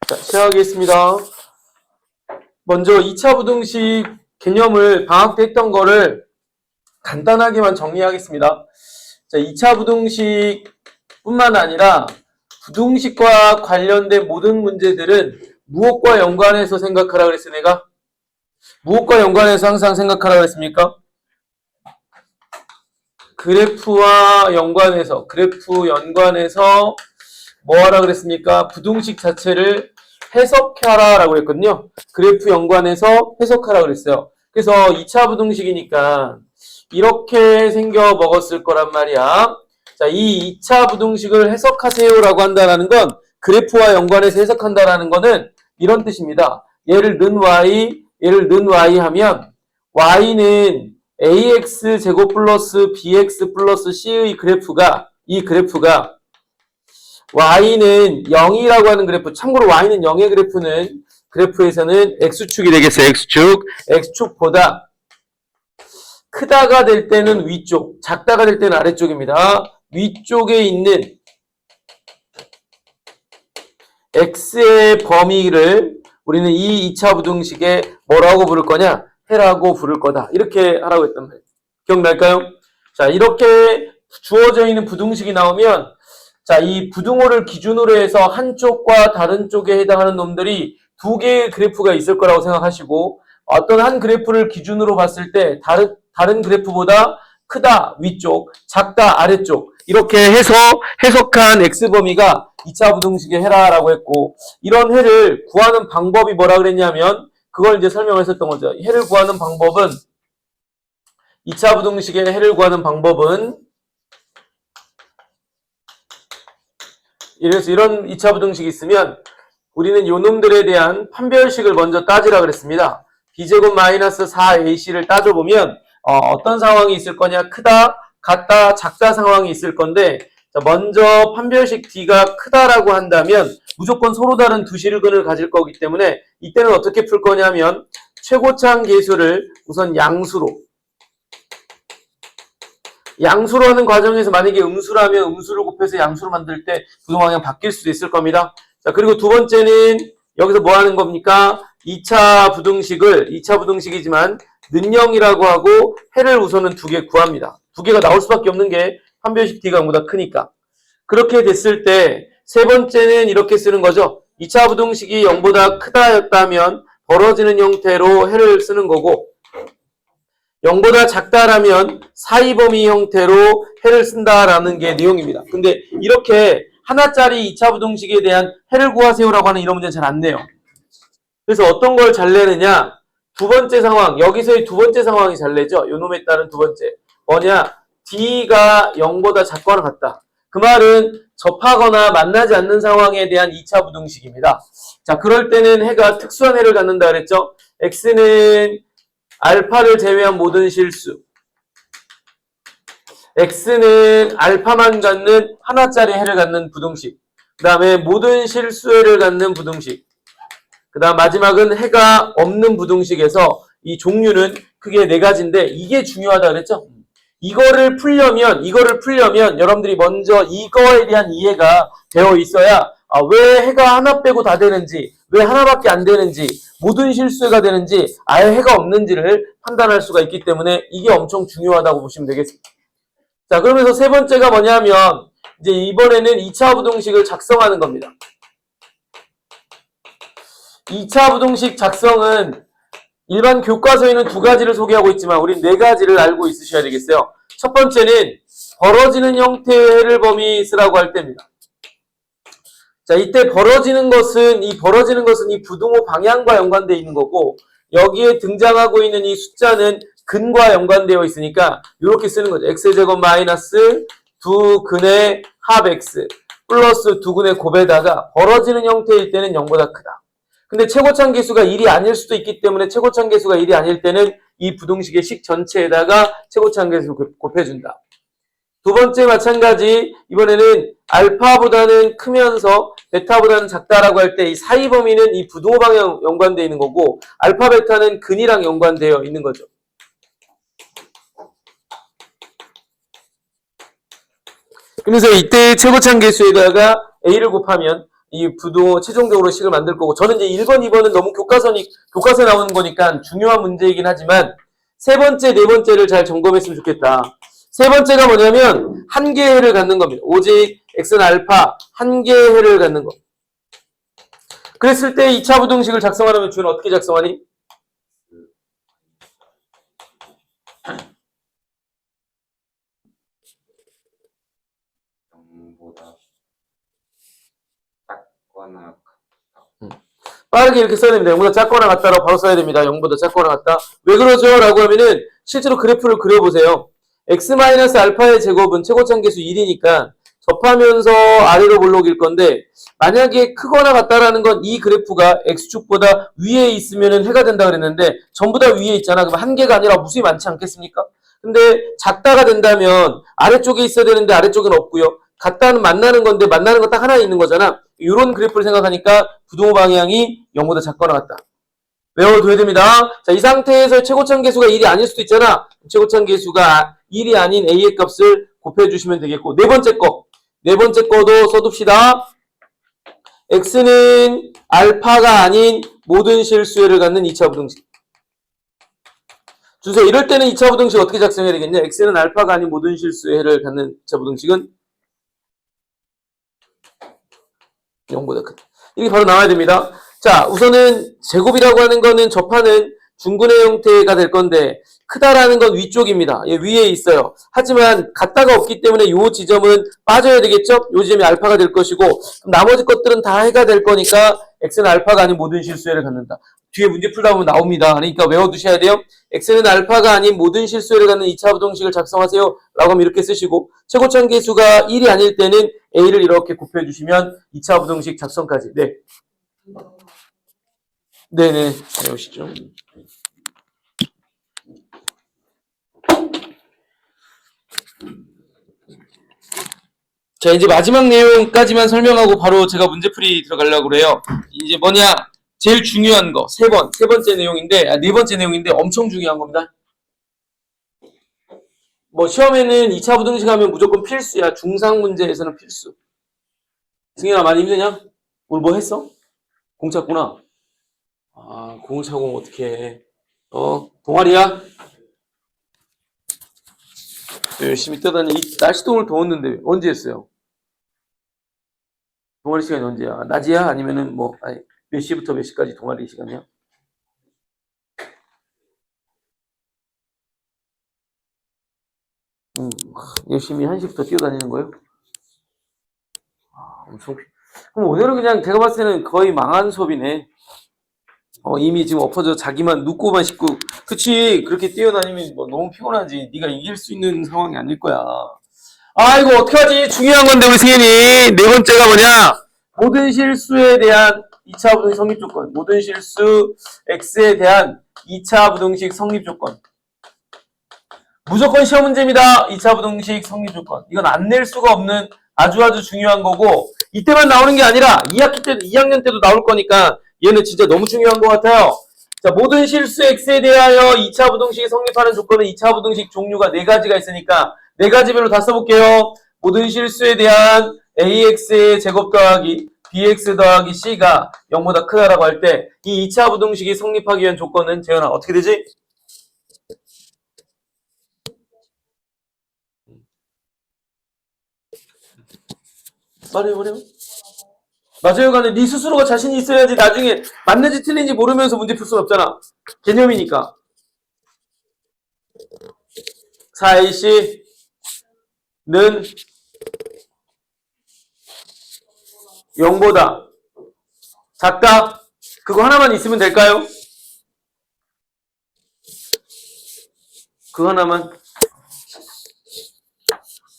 자, 시작하겠습니다. 먼저 2차 부등식 개념을 방학 때 했던 거를 간단하게만 정리하겠습니다. 자, 2차 부등식 뿐만 아니라 부등식과 관련된 모든 문제들은 무엇과 연관해서 생각하라 그랬어, 내가? 무엇과 연관해서 항상 생각하라 그랬습니까? 그래프와 연관해서, 그래프 연관해서 뭐 하라 그랬습니까? 부등식 자체를 해석하라 라고 했거든요. 그래프 연관해서 해석하라 그랬어요. 그래서 2차 부등식이니까 이렇게 생겨 먹었을 거란 말이야. 자, 이 2차 부등식을 해석하세요 라고 한다는 건 그래프와 연관해서 해석한다라는 거는 이런 뜻입니다. 얘를 는 y 하면 y는 ax 제곱 플러스 bx 플러스 c의 그래프가 이 그래프가 y는 0이라고 하는 그래프, 참고로 y는 0의 그래프는 그래프에서는 x축이 되겠어요. x축보다 크다가 될 때는 위쪽, 작다가 될 때는 아래쪽입니다. 위쪽에 있는 x의 범위를 우리는 이 2차 부등식에 뭐라고 부를 거냐? 해라고 부를 거다. 이렇게 하라고 했단 말이에요. 기억날까요? 자, 이렇게 주어져 있는 부등식이 나오면 자, 이 부등호를 기준으로 해서 한쪽과 다른 쪽에 해당하는 놈들이 두 개의 그래프가 있을 거라고 생각하시고 어떤 한 그래프를 기준으로 봤을 때 다른 그래프보다 크다 위쪽, 작다 아래쪽 이렇게 해서 해석한 x범위가 2차 부등식의 해라라고 했고 이런 해를 구하는 방법이 뭐라 그랬냐면 그걸 이제 설명했었던 거죠. 해를 구하는 방법은 2차 부등식의 해를 구하는 방법은 이래서 이런 2차 부등식이 있으면 우리는 요 놈들에 대한 판별식을 먼저 따지라 그랬습니다. b제곱 마이너스 4ac를 따져보면 어떤 상황이 있을 거냐? 크다, 같다, 작다 상황이 있을 건데 자, 먼저 판별식 d가 크다라고 한다면 무조건 서로 다른 두 실근을 가질 거기 때문에 이때는 어떻게 풀 거냐면 최고차항 계수를 우선 양수로 하는 과정에서 만약에 음수라면 음수를 곱해서 양수로 만들 때 부등방향 바뀔 수도 있을 겁니다. 자, 그리고 두 번째는 여기서 뭐 하는 겁니까? 2차 부등식이지만 는영이라고 하고 해를 우선은 두 개 구합니다. 두 개가 나올 수밖에 없는 게 판별식 d가 0보다 크니까. 그렇게 됐을 때 세 번째는 이렇게 쓰는 거죠. 2차 부등식이 0보다 크다였다면 벌어지는 형태로 해를 쓰는 거고 0보다 작다라면 사이범위 형태로 해를 쓴다라는 게 내용입니다. 근데 이렇게 하나짜리 2차 부등식에 대한 해를 구하세요라고 하는 이런 문제는 잘 안 내요. 그래서 어떤 걸 잘 내느냐? 두 번째 상황, 여기서의 두 번째 상황이 잘 내죠. 요 놈에 따른 두 번째. 뭐냐? d가 0보다 작거나 같다. 그 말은 접하거나 만나지 않는 상황에 대한 2차 부등식입니다. 자, 그럴 때는 해가 특수한 해를 갖는다 그랬죠? x는 알파를 제외한 모든 실수. x는 알파만 갖는 하나짜리 해를 갖는 부등식. 그 다음에 모든 실수해를 갖는 부등식. 그 다음 마지막은 해가 없는 부등식에서 이 종류는 크게 네 가지인데 이게 중요하다 그랬죠? 이거를 풀려면 여러분들이 먼저 이거에 대한 이해가 되어 있어야 왜 해가 하나 빼고 다 되는지 왜 하나밖에 안 되는지 모든 실수가 되는지 아예 해가 없는지를 판단할 수가 있기 때문에 이게 엄청 중요하다고 보시면 되겠습니다. 자, 그러면서 세 번째가 뭐냐면 이제 이번에는 2차 부등식을 작성하는 겁니다. 2차 부등식 작성은 일반 교과서에는 두 가지를 소개하고 있지만 우린 네 가지를 알고 있으셔야 되겠어요. 첫 번째는 벌어지는 형태의 해를 범위 쓰라고 할 때입니다. 자, 이때 벌어지는 것은 이 부등호 방향과 연관되어 있는 거고 여기에 등장하고 있는 이 숫자는 근과 연관되어 있으니까 이렇게 쓰는 거죠. x제곱 마이너스 두 근의 합 x 플러스 두 근의 곱에다가 벌어지는 형태일 때는 0보다 크다. 근데 최고차항 계수가 1이 아닐 수도 있기 때문에 최고차항 계수가 1이 아닐 때는 이 부등식의 식 전체에다가 최고차항 계수 곱해준다. 두 번째 마찬가지 이번에는 알파보다는 크면서 베타보다는 작다라고 할 때 이 사이 범위는 이 부등호 방향 연관되어 있는 거고 알파 베타는 근이랑 연관되어 있는 거죠. 그래서 이때 최고차항 계수에다가 a를 곱하면 이 최종적으로 식을 만들 거고, 저는 이제 1번, 2번은 너무 교과서에 나오는 거니까 중요한 문제이긴 하지만, 세 번째, 네 번째를 잘 점검했으면 좋겠다. 세 번째가 뭐냐면, 한 개의 해를 갖는 겁니다. 오직 x는 알파, 한 개의 해를 갖는 거. 그랬을 때 2차 부등식을 작성하려면 주는 어떻게 작성하니? 빠르게 이렇게 써야 됩니다. 0보다 작거나 같다라고 바로 써야 됩니다. 0보다 작거나 같다. 왜 그러죠? 라고 하면은 실제로 그래프를 그려보세요. x-알파의 제곱은 최고차계수 1이니까 접하면서 아래로 볼록일 건데, 만약에 크거나 같다라는 건 이 그래프가 x축보다 위에 있으면 해가 된다 그랬는데 전부 다 위에 있잖아. 그럼 한 개가 아니라 무수히 많지 않겠습니까? 근데 작다가 된다면 아래쪽에 있어야 되는데 아래쪽은 없고요. 같다는 만나는 건데 만나는 건 딱 하나 있는 거잖아. 이런 그래프를 생각하니까 부동호 방향이 0보다 작거나 같다. 외워둬야 됩니다. 자, 이 상태에서 최고참 계수가 1이 아닐 수도 있잖아. 최고참 계수가 1이 아닌 a의 값을 곱해주시면 되겠고, 네 번째 거도 써둡시다. x는 알파가 아닌 모든 실수를 갖는 2차 부등식. 주세요. 이럴 때는 2차 부등식 어떻게 작성해야 되겠냐? x는 알파가 아닌 모든 실수를 갖는 2차 부등식은 0보다 크다. 이게 바로 나와야 됩니다. 자, 우선은 제곱이라고 하는 거는 접하는 중근의 형태가 될 건데, 크다라는 건 위쪽입니다. 예, 위에 있어요. 하지만 같다가 없기 때문에 이 지점은 빠져야 되겠죠? 이 지점이 알파가 될 것이고, 나머지 것들은 다 해가 될 거니까 x는 알파가 아닌 모든 실수를 갖는다. 뒤에 문제 풀다 보면 나옵니다. 그러니까 외워두셔야 돼요. x는 알파가 아닌 모든 실수를 갖는 2차 부등식을 작성하세요. 라고 하면 이렇게 쓰시고, 최고참 계수가 1이 아닐 때는 a를 이렇게 곱해주시면 2차 부등식 작성까지. 네. 네네. 배우시죠. 자, 이제 마지막 내용까지만 설명하고 바로 제가 문제풀이 들어가려고 그래요. 이제 뭐냐? 제일 중요한 거. 세 번째 내용인데, 네 번째 내용인데 엄청 중요한 겁니다. 뭐, 시험에는 2차 부등식 하면 무조건 필수야. 중상 문제에서는 필수. 승현아, 많이 힘드냐? 오늘 뭐 했어? 공 찼구나. 아, 공을 차고 어떡해. 동아리야? 열심히 뛰어다니. 날씨도 오늘 더웠는데 언제 했어요? 동아리 시간이 언제야? 낮이야? 아니면은 뭐 몇 시부터 몇 시까지 동아리 시간이야? 열심히 1시부터 뛰어다니는 거예요? 엄청. 그럼 오늘은 그냥 제가 봤을 때는 거의 망한 수업이네. 이미 지금 엎어져 자기만 눕고만 싶고. 그치, 그렇게 뛰어다니면 뭐 너무 피곤하지. 네가 이길 수 있는 상황이 아닐 거야. 아, 이거 어떡하지? 중요한 건데 우리 승현이. 네 번째가 뭐냐? 모든 실수에 대한 2차 부등식 성립 조건. 모든 실수 x에 대한 2차 부등식 성립 조건. 무조건 시험 문제입니다. 2차 부등식 성립 조건. 이건 안 낼 수가 없는 아주 중요한 거고, 이때만 나오는 게 아니라 2학년 때도 나올 거니까 얘는 진짜 너무 중요한 것 같아요. 자, 모든 실수 x에 대하여 2차 부등식이 성립하는 조건은 2차 부등식 종류가 4가지가 있으니까 4가지별로 다 써볼게요. 모든 실수에 대한 ax의 제곱 더하기 bx 더하기 c가 0보다 크다라고 할 때 이 2차 부등식이 성립하기 위한 조건은 재현아 어떻게 되지? 말해버려. 맞아요. 근데 네 스스로가 자신이 있어야지 나중에 맞는지 틀린지 모르면서 문제 풀 수는 없잖아. 개념이니까. 4ac는 (0) 보다 작다. 그거 하나만 있으면 될까요? 그거 하나만.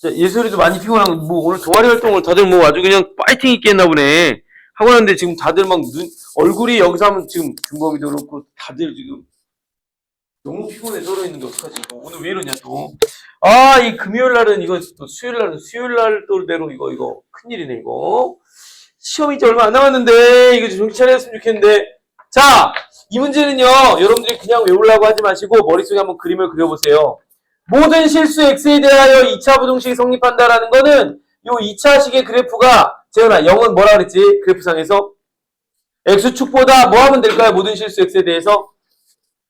자, 예솔이도 많이 피곤한 뭐 오늘 동아리 활동을 다들 뭐 아주 그냥 파이팅 있게 했나 보네. 하고 났는데 지금 다들 막 얼굴이 여기서 하면 지금 준범이도 그렇고 다들 지금 너무 피곤해 썰어 있는데 어떡하지? 오늘 왜 이러냐 또. 아, 이 금요일 날은 이거 또 수요일 날 또대로 이거 큰일이네 이거. 시험이 이제 얼마 안 남았는데 이거 좀 정신 차렸으면 좋겠는데. 자, 이 문제는요. 여러분들이 그냥 외우려고 하지 마시고 머릿속에 한번 그림을 그려보세요. 모든 실수 x에 대하여 2차 부등식이 성립한다라는 거는 이 2차식의 그래프가 재현아, 0은 뭐라 그랬지? 그래프상에서? x축보다 뭐 하면 될까요? 모든 실수 x에 대해서?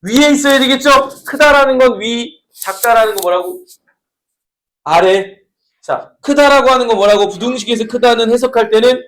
위에 있어야 되겠죠? 크다라는 건 위, 작다라는 건 뭐라고? 아래. 자, 크다라고 하는 건 뭐라고? 부등식에서 크다는 해석할 때는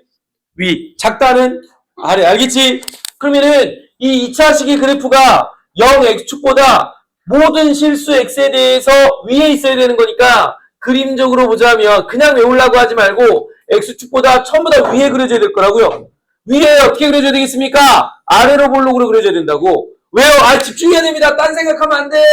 위, 작다는 아래. 알겠지? 그러면은 이 2차식의 그래프가 0x축보다 모든 실수 x에 대해서 위에 있어야 되는 거니까 그림적으로 보자면 그냥 외우려고 하지 말고 x축보다 전부 다 위에 그려져야 될 거라고요. 위에 어떻게 그려줘야 되겠습니까? 아래로 볼록으로 그려줘야 된다고. 왜요? 아, 집중해야 됩니다. 딴 생각하면 안 돼.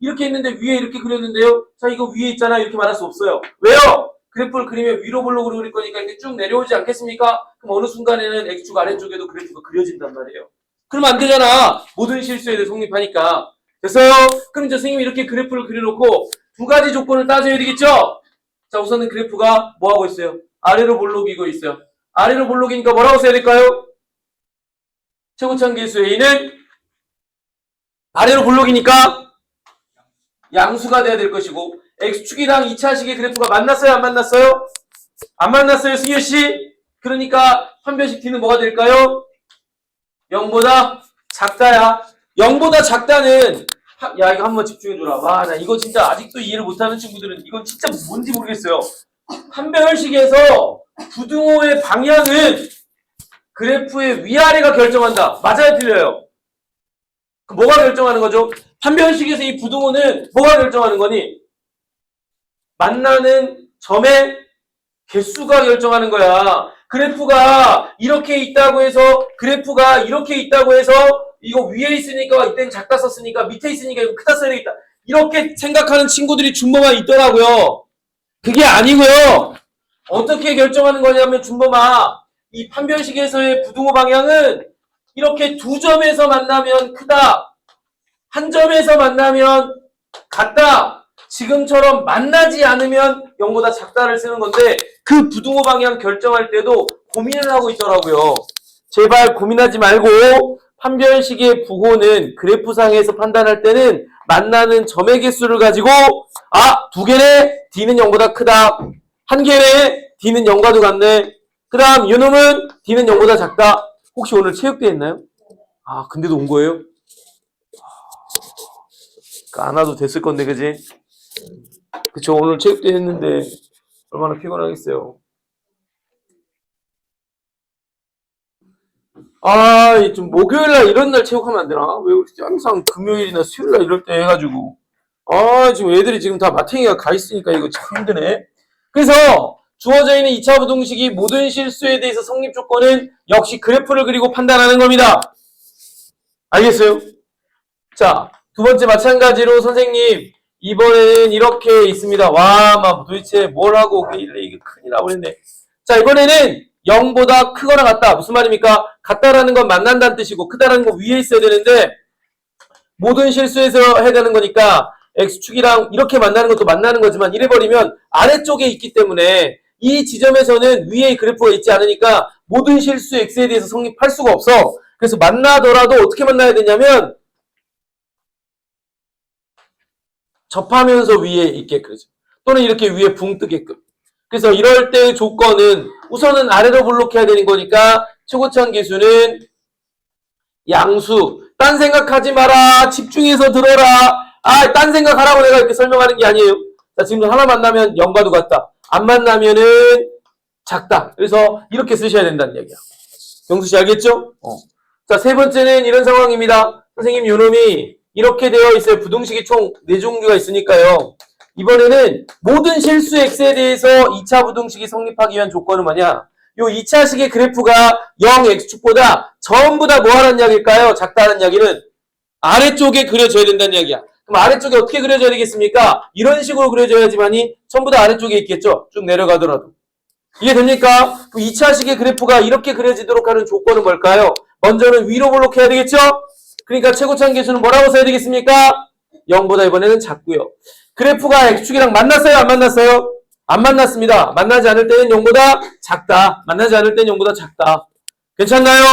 이렇게 있는데 위에 이렇게 그렸는데요. 자, 이거 위에 있잖아. 이렇게 말할 수 없어요. 왜요? 그래프를 그리면 위로 볼록으로 그릴 거니까 이렇게 쭉 내려오지 않겠습니까? 그럼 어느 순간에는 x축 아래쪽에도 그래프가 그려진단 말이에요. 그러면 안 되잖아. 모든 실수에 대해 성립하니까. 됐어요? 그럼 이제 선생님이 이렇게 그래프를 그려놓고 두 가지 조건을 따져야 되겠죠? 자, 우선은 그래프가 뭐 하고 있어요? 아래로 볼록이고 있어요. 아래로 볼록이니까 뭐라고 써야 될까요? 최고차항 계수 A는 아래로 볼록이니까 양수가 돼야 될 것이고 x축이랑 2차식의 그래프가 만났어요? 안 만났어요? 안 만났어요, 승효씨? 그러니까 판별식 D는 뭐가 될까요? 0보다 작다야. 0보다 작다는 야, 이거 한번 집중해줘라. 와, 나 이거 진짜 아직도 이해를 못하는 친구들은 이건 진짜 뭔지 모르겠어요. 판별식에서 부등호의 방향은 그래프의 위아래가 결정한다. 맞아요, 틀려요? 그 뭐가 결정하는 거죠? 판별식에서 이 부등호는 뭐가 결정하는 거니? 만나는 점의 개수가 결정하는 거야. 그래프가 이렇게 있다고 해서 이거 위에 있으니까 이때는 작다 썼으니까 밑에 있으니까 이거 크다 써야 되겠다. 이렇게 생각하는 친구들이 준범아 있더라고요. 그게 아니고요. 어떻게 결정하는 거냐면 준범아, 이 판별식에서의 부등호 방향은 이렇게 두 점에서 만나면 크다. 한 점에서 만나면 같다. 지금처럼 만나지 않으면 0보다 작다를 쓰는 건데 그 부등호 방향 결정할 때도 고민을 하고 있더라고요. 제발 고민하지 말고 판별식의 부호는 그래프상에서 판단할 때는 만나는 점의 개수를 가지고 두 개네? D는 0보다 크다. 한 개네? D는 0과도 같네. 그 다음 요놈은 D는 0보다 작다. 혹시 오늘 체육대 했나요? 근데도 온 거예요? 안 와도 됐을 건데, 그지? 그쵸, 오늘 체육대 했는데 얼마나 피곤하겠어요. 좀 목요일날 이런 날 체육하면 안 되나? 왜 항상 금요일이나 수요일날 이럴 때 해가지고. 지금 애들이 지금 다 마탱이가 가 있으니까 이거 참 힘드네. 그래서 주어져 있는 2차 부등식이 모든 실수에 대해서 성립 조건은 역시 그래프를 그리고 판단하는 겁니다. 알겠어요? 자, 두 번째 마찬가지로 선생님 이번에는 이렇게 있습니다. 도대체 뭘 하고 오길래 이게 큰일 나버렸네. 자, 이번에는 0보다 크거나 같다. 무슨 말입니까? 같다라는 건 만난다는 뜻이고 크다라는 건 위에 있어야 되는데 모든 실수에서 해야 되는 거니까 x축이랑 이렇게 만나는 것도 만나는 거지만 이래버리면 아래쪽에 있기 때문에 이 지점에서는 위에 그래프가 있지 않으니까 모든 실수 x에 대해서 성립할 수가 없어. 그래서 만나더라도 어떻게 만나야 되냐면 접하면서 위에 있게 그러죠. 또는 이렇게 위에 붕 뜨게끔. 그래서 이럴 때의 조건은 우선은 아래로 볼록해야 되는 거니까 최고차항 계수는 양수. 딴 생각하지 마라. 집중해서 들어라. 딴 생각하라고 내가 이렇게 설명하는 게 아니에요. 자, 지금 하나 만나면 0과도 같다. 안 만나면은 작다. 그래서 이렇게 쓰셔야 된다는 얘기야. 경수 씨 알겠죠? 자, 세 번째는 이런 상황입니다. 선생님 요놈이 이렇게 되어 있어요. 부등식이 총 4종류가 있으니까요. 이번에는 모든 실수 x에 대해서 2차 부등식이 성립하기 위한 조건은 뭐냐? 요 2차식의 그래프가 0x축보다 전부 다 뭐 하는 이야기일까요? 작다는 이야기는 아래쪽에 그려져야 된다는 이야기야. 그럼 아래쪽에 어떻게 그려져야 되겠습니까? 이런 식으로 그려져야지만이 전부 다 아래쪽에 있겠죠? 쭉 내려가더라도. 이해 됩니까? 2차식의 그래프가 이렇게 그려지도록 하는 조건은 뭘까요? 먼저는 위로 볼록해야 되겠죠? 그러니까 최고차항 계수는 뭐라고 써야 되겠습니까? 0보다 이번에는 작고요. 그래프가 x축이랑 만났어요? 안 만났어요? 안 만났습니다. 만나지 않을 때는 0보다 작다. 만나지 않을 때는 0보다 작다. 괜찮나요?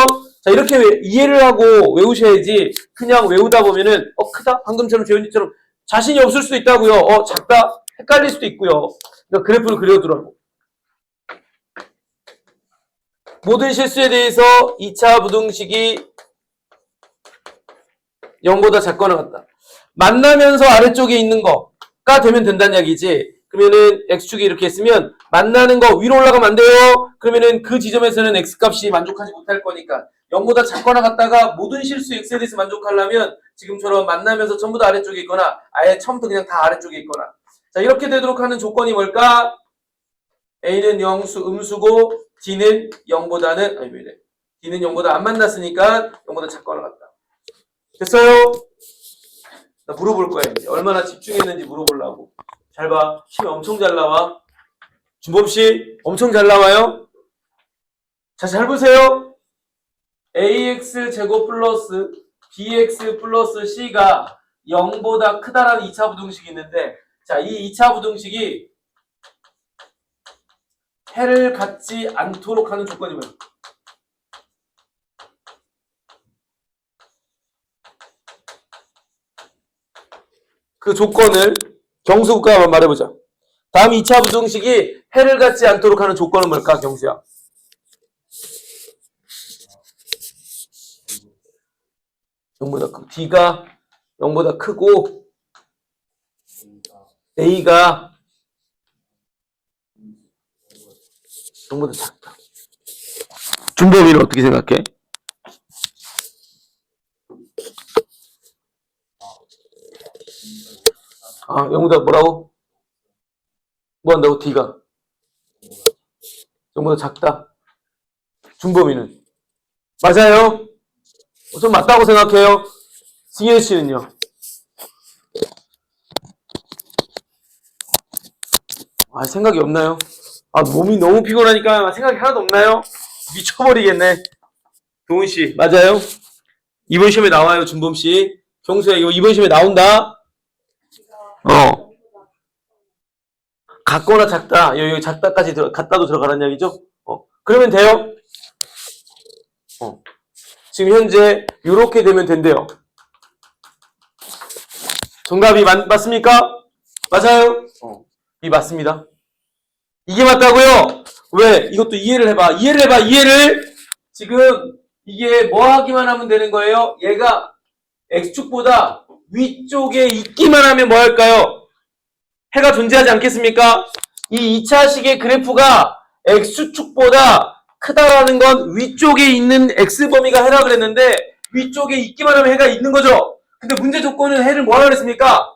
자, 이렇게 이해를 하고 외우셔야지 그냥 외우다 보면은 크다? 방금처럼 재현이처럼 자신이 없을 수도 있다고요. 작다? 헷갈릴 수도 있고요. 그러니까 그래프를 그려두라고. 모든 실수에 대해서 2차 부등식이 0보다 작거나 같다. 만나면서 아래쪽에 있는 거가 되면 된다는 이야기지. 그러면은 x축이 이렇게 했으면 만나는 거 위로 올라가면 안 돼요. 그러면은 그 지점에서는 x값이 만족하지 못할 거니까 0보다 작거나 같다가 모든 실수 x에 대해서 만족하려면 지금처럼 만나면서 전부 다 아래쪽에 있거나 아예 처음부터 그냥 다 아래쪽에 있거나. 자, 이렇게 되도록 하는 조건이 뭘까? a는 음수고 d는 0보다는 아니 왜 이래? d는 0보다 안 만났으니까 0보다 작거나 같다. 됐어요? 나 물어볼 거야 이제. 얼마나 집중했는지 물어보려고. 잘 봐. 시험 엄청 잘 나와. 준범씨 엄청 잘 나와요. 자, 잘 보세요. ax 제곱 플러스 bx 플러스 c가 0보다 크다라는 2차 부등식이 있는데, 자, 이 2차 부등식이 해를 갖지 않도록 하는 조건이 뭐예요? 그 조건을 경수가 한번 말해보자. 다음 2차 부등식이 해를 갖지 않도록 하는 조건은 뭘까, 경수야? D가 0보다 크고 A가 0보다 작다. 준범이는 어떻게 생각해? 아, 0보다 뭐라고? 뭐 한다고? D가 0보다 작다. 준범이는 맞아요? 좀 맞다고 생각해요. 승현 씨는요? 아, 생각이 없나요? 아, 몸이 너무 피곤하니까 생각이 하나도 없나요? 미쳐버리겠네. 동훈 씨, 맞아요? 이번 시험에 나와요, 준범 씨. 경수야, 이거 이번 시험에 나온다. 같거나 작다. 여기 작다까지 갖다도 들어가라는 이야기죠? 그러면 돼요? 지금 현재 이렇게 되면 된대요. 정답이 맞습니까? 맞아요? 이 맞습니다. 이게 맞다고요? 왜? 이것도 이해를 해봐. 이해를. 지금 이게 뭐 하기만 하면 되는 거예요? 얘가 x축보다 위쪽에 있기만 하면 뭐 할까요? 해가 존재하지 않겠습니까? 이 2차식의 그래프가 x축보다 크다라는 건 위쪽에 있는 x범위가 해라 그랬는데 위쪽에 있기만 하면 해가 있는 거죠. 근데 문제 조건은 해를 뭐라 그랬습니까?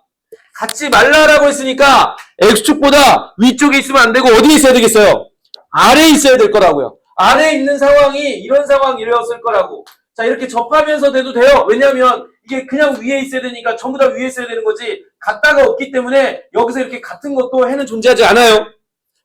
갖지 말라라고 했으니까 x축보다 위쪽에 있으면 안 되고 어디에 있어야 되겠어요? 아래에 있어야 될 거라고요. 아래에 있는 상황이 이런 상황이었을 거라고. 자, 이렇게 접하면서 돼도 돼요. 왜냐면 이게 그냥 위에 있어야 되니까 전부 다 위에 있어야 되는 거지 같다가 없기 때문에 여기서 이렇게 같은 것도 해는 존재하지 않아요.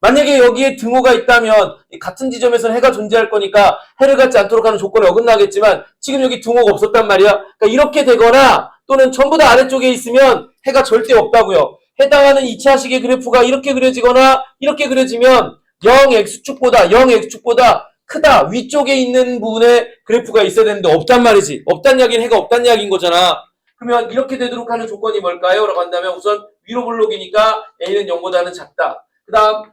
만약에 여기에 등호가 있다면 같은 지점에서는 해가 존재할 거니까 해를 갖지 않도록 하는 조건에 어긋나겠지만 지금 여기 등호가 없었단 말이야. 그러니까 이렇게 되거나 또는 전부 다 아래쪽에 있으면 해가 절대 없다고요. 해당하는 2차식의 그래프가 이렇게 그려지거나 이렇게 그려지면 0x축보다 크다. 위쪽에 있는 부분에 그래프가 있어야 되는데 없단 말이지. 없단 이야기는 해가 없단 이야기인 거잖아. 그러면 이렇게 되도록 하는 조건이 뭘까요? 라고 한다면 우선 위로 볼록이니까 A는 0보다는 작다. 그 다음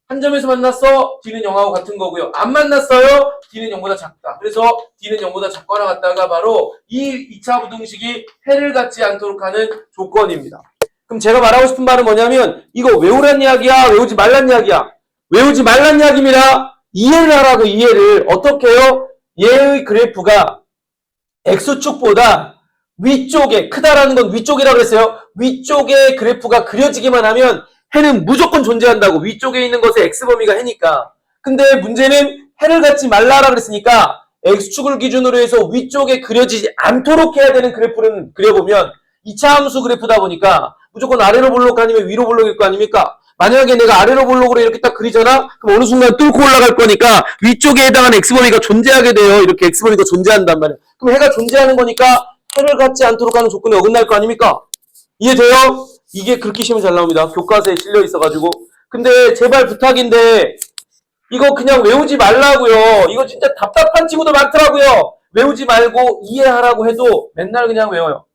한 점에서 만났어? D는 0하고 같은 거고요. 안 만났어요? D는 0보다 작다. 그래서 D는 0보다 작거나 같다가 바로 이 2차 부등식이 해를 갖지 않도록 하는 조건입니다. 그럼 제가 말하고 싶은 말은 뭐냐면 이거 외우란 이야기야? 외우지 말란 이야기야? 외우지 말란 이야기입니다. 이해를 하라고. 이해를. 어떻게 해요? 얘의 그래프가 X축보다 위쪽에 크다라는 건 위쪽이라고 했어요. 위쪽에 그래프가 그려지기만 하면 해는 무조건 존재한다고. 위쪽에 있는 것에 x범위가 해니까. 근데 문제는 해를 갖지 말라라 그랬으니까 x축을 기준으로 해서 위쪽에 그려지지 않도록 해야 되는 그래프를 그려보면 2차 함수 그래프다 보니까 무조건 아래로 볼록 아니면 위로 볼록일 거 아닙니까? 만약에 내가 아래로 볼록으로 이렇게 딱 그리잖아? 그럼 어느 순간 뚫고 올라갈 거니까 위쪽에 해당하는 x범위가 존재하게 돼요. 이렇게 x범위가 존재한단 말이야. 그럼 해가 존재하는 거니까 해를 갖지 않도록 하는 조건에 어긋날 거 아닙니까? 이해돼요? 이게 그렇게 시험에 잘 나옵니다. 교과서에 실려 있어가지고. 근데 제발 부탁인데 이거 그냥 외우지 말라고요. 이거 진짜 답답한 친구들 많더라고요. 외우지 말고 이해하라고 해도 맨날 그냥 외워요.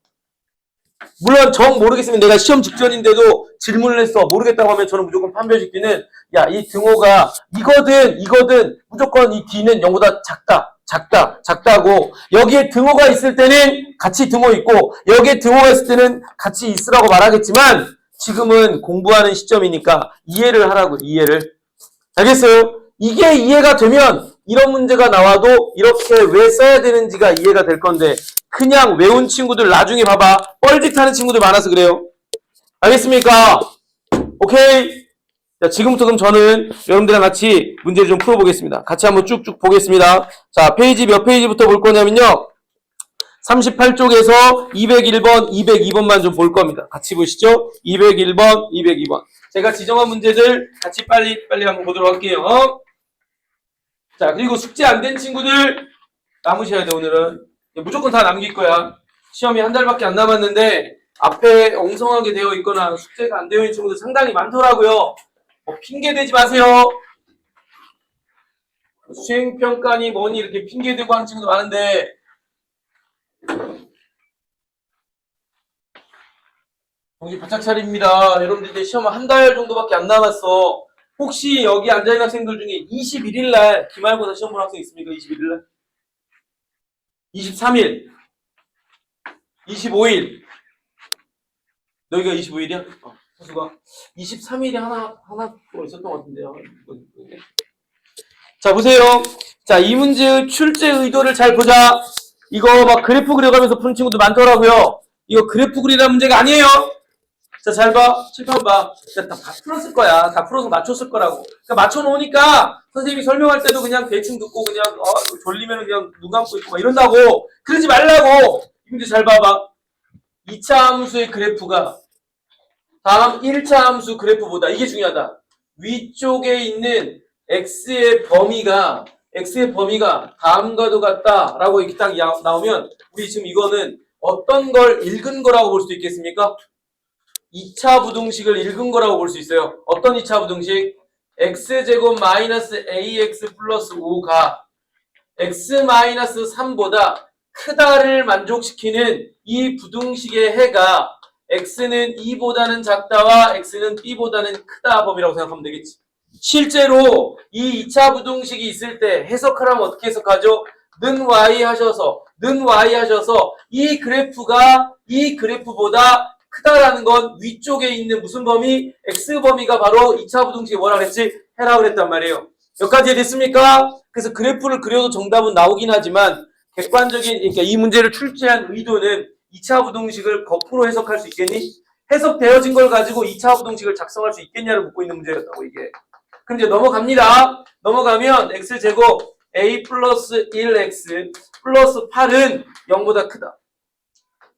물론 정 모르겠으면 내가 시험 직전인데도 질문을 했어. 모르겠다고 하면 저는 무조건 판별짓기는 야, 이 등호가 이거든 무조건 이 D는 0보다 작다고. 여기에 등호가 있을 때는 같이 등호 있고 여기에 등호가 있을 때는 같이 있으라고 말하겠지만 지금은 공부하는 시점이니까 이해를 하라고, 이해를. 알겠어요? 이게 이해가 되면 이런 문제가 나와도 이렇게 왜 써야 되는지가 이해가 될 건데 그냥 외운 친구들 나중에 봐봐. 뻘짓하는 친구들 많아서 그래요. 알겠습니까? 오케이? 자, 지금부터 그럼 저는 여러분들이랑 같이 문제를 좀 풀어보겠습니다. 같이 한번 쭉쭉 보겠습니다. 자, 페이지 몇 페이지부터 볼 거냐면요. 38쪽에서 201번, 202번만 좀 볼 겁니다. 같이 보시죠. 201번, 202번. 제가 지정한 문제들 같이 빨리 한번 보도록 할게요. 자, 그리고 숙제 안 된 친구들 남으셔야 돼, 오늘은. 무조건 다 남길 거야. 시험이 한 달밖에 안 남았는데 앞에 엉성하게 되어 있거나 숙제가 안 되어 있는 친구들 상당히 많더라고요. 핑계 대지 마세요. 수행평가니 뭐니 이렇게 핑계 대고 하는 친구도 많은데 정신 바짝 차립니다. 여러분들 이제 시험 한 달 정도밖에 안 남았어. 혹시 여기 앉아있는 학생들 중에 21일날 기말고사 시험 본 학생 있습니까? 21일날? 23일? 25일? 너희가 25일이야? 수가 23일이 하나 있었던 것 같은데요. 자, 보세요. 자, 이 문제의 출제 의도를 잘 보자. 이거 막 그래프 그려가면서 푸는 친구도 많더라고요. 이거 그래프 그리라는 문제가 아니에요. 자, 잘 봐. 칠판 봐. 다 풀었을 거야. 다 풀어서 맞췄을 거라고. 그러니까 맞춰놓으니까 선생님이 설명할 때도 그냥 대충 듣고 그냥 졸리면 그냥 눈 감고 있고 막 이런다고. 그러지 말라고. 이 문제 잘 봐봐. 2차 함수의 그래프가 다음 1차 함수 그래프보다, 이게 중요하다, 위쪽에 있는 x의 범위가 다음과도 같다라고 이렇게 딱 나오면 우리 지금 이거는 어떤 걸 읽은 거라고 볼 수도 있겠습니까? 2차 부등식을 읽은 거라고 볼 수 있어요. 어떤 2차 부등식? x제곱 마이너스 ax 플러스 5가 x 마이너스 3보다 크다를 만족시키는 이 부등식의 해가 x는 2보다는 작다와 x는 b보다는 크다 범위라고 생각하면 되겠지. 실제로 이 2차 부등식이 있을 때 해석하려면 어떻게 해석하죠? 는 y 하셔서 이 그래프가 이 그래프보다 크다라는 건 위쪽에 있는 무슨 범위? x 범위가 바로 2차 부등식이 뭐라 그랬지? 해라 그랬단 말이에요. 여기까지 됐습니까? 그래서 그래프를 그려도 정답은 나오긴 하지만 객관적인, 그러니까 이 문제를 출제한 의도는 2차 부등식을 거꾸로 해석할 수 있겠니? 해석되어진 걸 가지고 2차 부등식을 작성할 수 있겠냐를 묻고 있는 문제였다고, 이게. 그럼 이제 넘어갑니다. 넘어가면 x제곱 a 플러스 1x 플러스 8은 0보다 크다.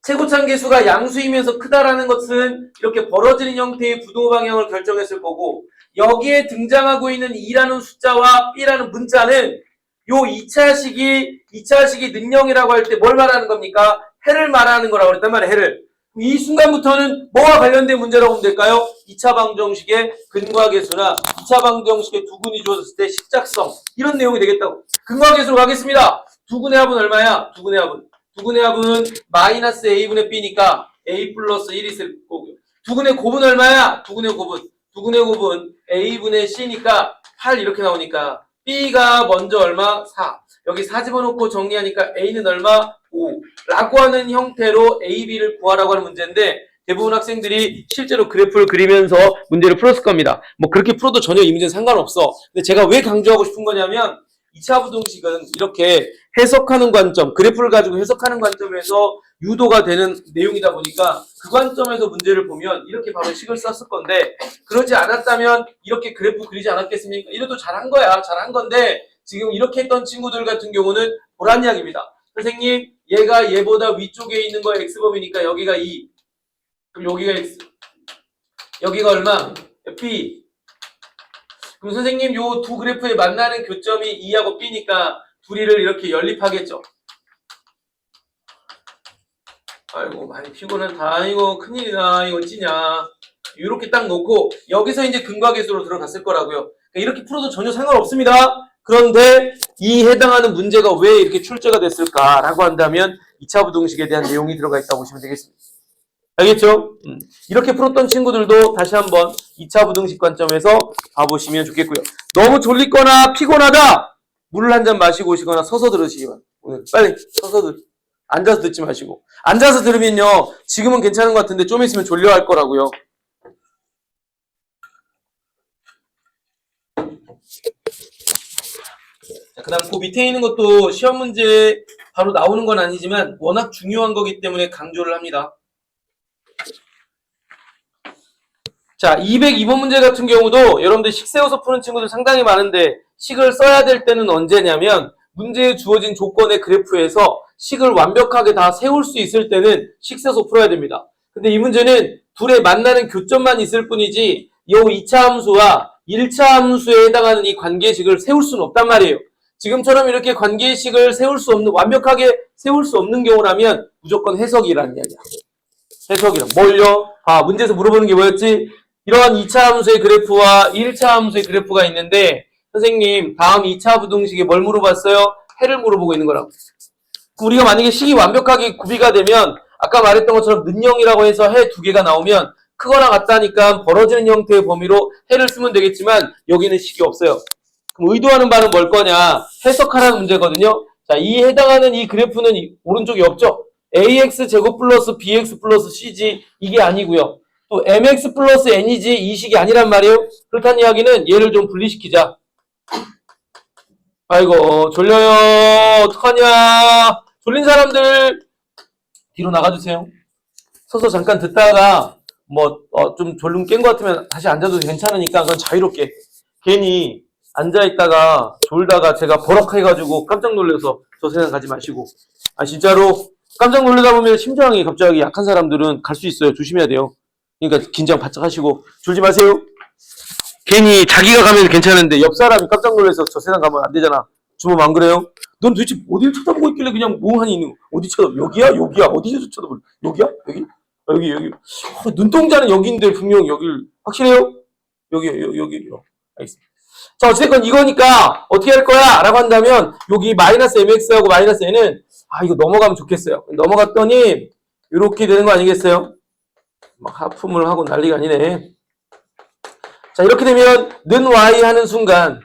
최고차계수가 양수이면서 크다라는 것은 이렇게 벌어지는 형태의 부등호 방향을 결정했을 거고, 여기에 등장하고 있는 2라는 숫자와 b라는 문자는 요 2차식이 능령이라고 할 때 뭘 말하는 겁니까? 해를 말하는 거라고 그랬단 말이에요, 해를. 이 순간부터는 뭐와 관련된 문제라고 보면 될까요? 2차 방정식의 근과계수나 2차 방정식의 두근이 주어졌을 때 식작성, 이런 내용이 되겠다고. 근과계수로 가겠습니다. 두근의 합은 얼마야? 두근의 합은 마이너스 a분의 b니까 a 플러스 1이 있을 거고요. 두근의 곱은 얼마야? 두근의 곱은 a분의 c니까 8 이렇게 나오니까 b가 먼저 얼마? 4. 여기 4 집어넣고 정리하니까 a는 얼마? 5. 라고 하는 형태로 a, b를 구하라고 하는 문제인데 대부분 학생들이 실제로 그래프를 그리면서 문제를 풀었을 겁니다. 뭐 그렇게 풀어도 전혀 이 문제는 상관없어. 근데 제가 왜 강조하고 싶은 거냐면 2차 부등식은 이렇게 해석하는 관점, 그래프를 가지고 해석하는 관점에서 유도가 되는 내용이다 보니까 그 관점에서 문제를 보면 이렇게 바로 식을 썼을 건데, 그러지 않았다면 이렇게 그래프 그리지 않았겠습니까? 이래도 잘한 거야. 잘한 건데 지금 이렇게 했던 친구들 같은 경우는 보란 이야기입니다. 선생님, 얘가 얘보다 위쪽에 있는 거 x범위니까 여기가 2. 그럼 여기가 x. 여기가 얼마? b. 그럼 선생님, 요 두 그래프에 만나는 교점이 2하고 b니까 둘이를 이렇게 연립하겠죠. 아이고, 많이 피곤하다. 이거 큰일이다. 이거 어찌냐. 이렇게 딱 놓고 여기서 이제 근과계수로 들어갔을 거라고요. 그러니까 이렇게 풀어도 전혀 상관없습니다. 그런데 이 해당하는 문제가 왜 이렇게 출제가 됐을까라고 한다면 2차 부등식에 대한 내용이 들어가 있다고 보시면 되겠습니다. 알겠죠? 이렇게 풀었던 친구들도 다시 한번 2차 부등식 관점에서 봐보시면 좋겠고요. 너무 졸리거나 피곤하다! 물을 한 잔 마시고 오시거나 서서 들으시기 바랍니다. 오늘 빨리 서서 앉아서 듣지 마시고. 앉아서 들으면요, 지금은 괜찮은 것 같은데 좀 있으면 졸려할 거라고요. 그 다음 그 밑에 있는 것도 시험 문제 바로 나오는 건 아니지만 워낙 중요한 거기 때문에 강조를 합니다. 자, 202번 문제 같은 경우도 여러분들 식 세워서 푸는 친구들 상당히 많은데 식을 써야 될 때는 언제냐면 문제에 주어진 조건의 그래프에서 식을 완벽하게 다 세울 수 있을 때는 식 세워서 풀어야 됩니다. 근데 이 문제는 둘의 만나는 교점만 있을 뿐이지 이 2차 함수와 1차 함수에 해당하는 이 관계식을 세울 수는 없단 말이에요. 지금처럼 이렇게 관계식을 세울 수 없는, 완벽하게 세울 수 없는 경우라면 무조건 해석이라는 이야기야. 해석이란 뭘요? 문제에서 물어보는 게 뭐였지? 이러한 2차 함수의 그래프와 1차 함수의 그래프가 있는데 선생님 다음 2차 부등식에 뭘 물어봤어요? 해를 물어보고 있는 거라고. 우리가 만약에 식이 완벽하게 구비가 되면 아까 말했던 것처럼 는영이라고 해서 해 두 개가 나오면 크거나 같다니까 벌어지는 형태의 범위로 해를 쓰면 되겠지만 여기는 식이 없어요. 그럼 의도하는 바는 뭘 거냐? 해석하라는 문제거든요. 자, 이 해당하는 이 그래프는 오른쪽에 없죠? ax 제곱 플러스 bx 플러스 c지 이게 아니고요. 또 mx 플러스 n이지 이 식이 아니란 말이에요. 그렇다는 이야기는 얘를 좀 분리시키자. 아이고 졸려요. 어떡하냐. 졸린 사람들 뒤로 나가주세요. 서서 잠깐 듣다가 좀 졸음 깬 것 같으면 다시 앉아도 괜찮으니까 그건 자유롭게. 괜히 앉아있다가 졸다가 제가 버럭해가지고 깜짝 놀라서 저 세상 가지 마시고. 진짜로 깜짝 놀라다 보면 심장이 갑자기 약한 사람들은 갈 수 있어요. 조심해야 돼요. 그러니까 긴장 바짝 하시고 졸지 마세요. 괜히 자기가 가면 괜찮은데 옆 사람이 깜짝 놀라서 저 세상 가면 안 되잖아. 주범 안 그래요? 넌 도대체 어디를 쳐다보고 있길래 그냥 멍하니 있는 거? 어디 쳐다보? 여기야? 어디서 쳐다보? 여기야? 여기. 눈동자는 여기인데 분명 여길 확실해요? 여기. 알겠습니다. 자, 어쨌든 이거니까 어떻게 할 거야? 라고 한다면 여기 마이너스 mx하고 마이너스 n은 이거 넘어가면 좋겠어요. 넘어갔더니 이렇게 되는 거 아니겠어요? 막 하품을 하고 난리가 아니네. 자, 이렇게 되면 는 y 하는 순간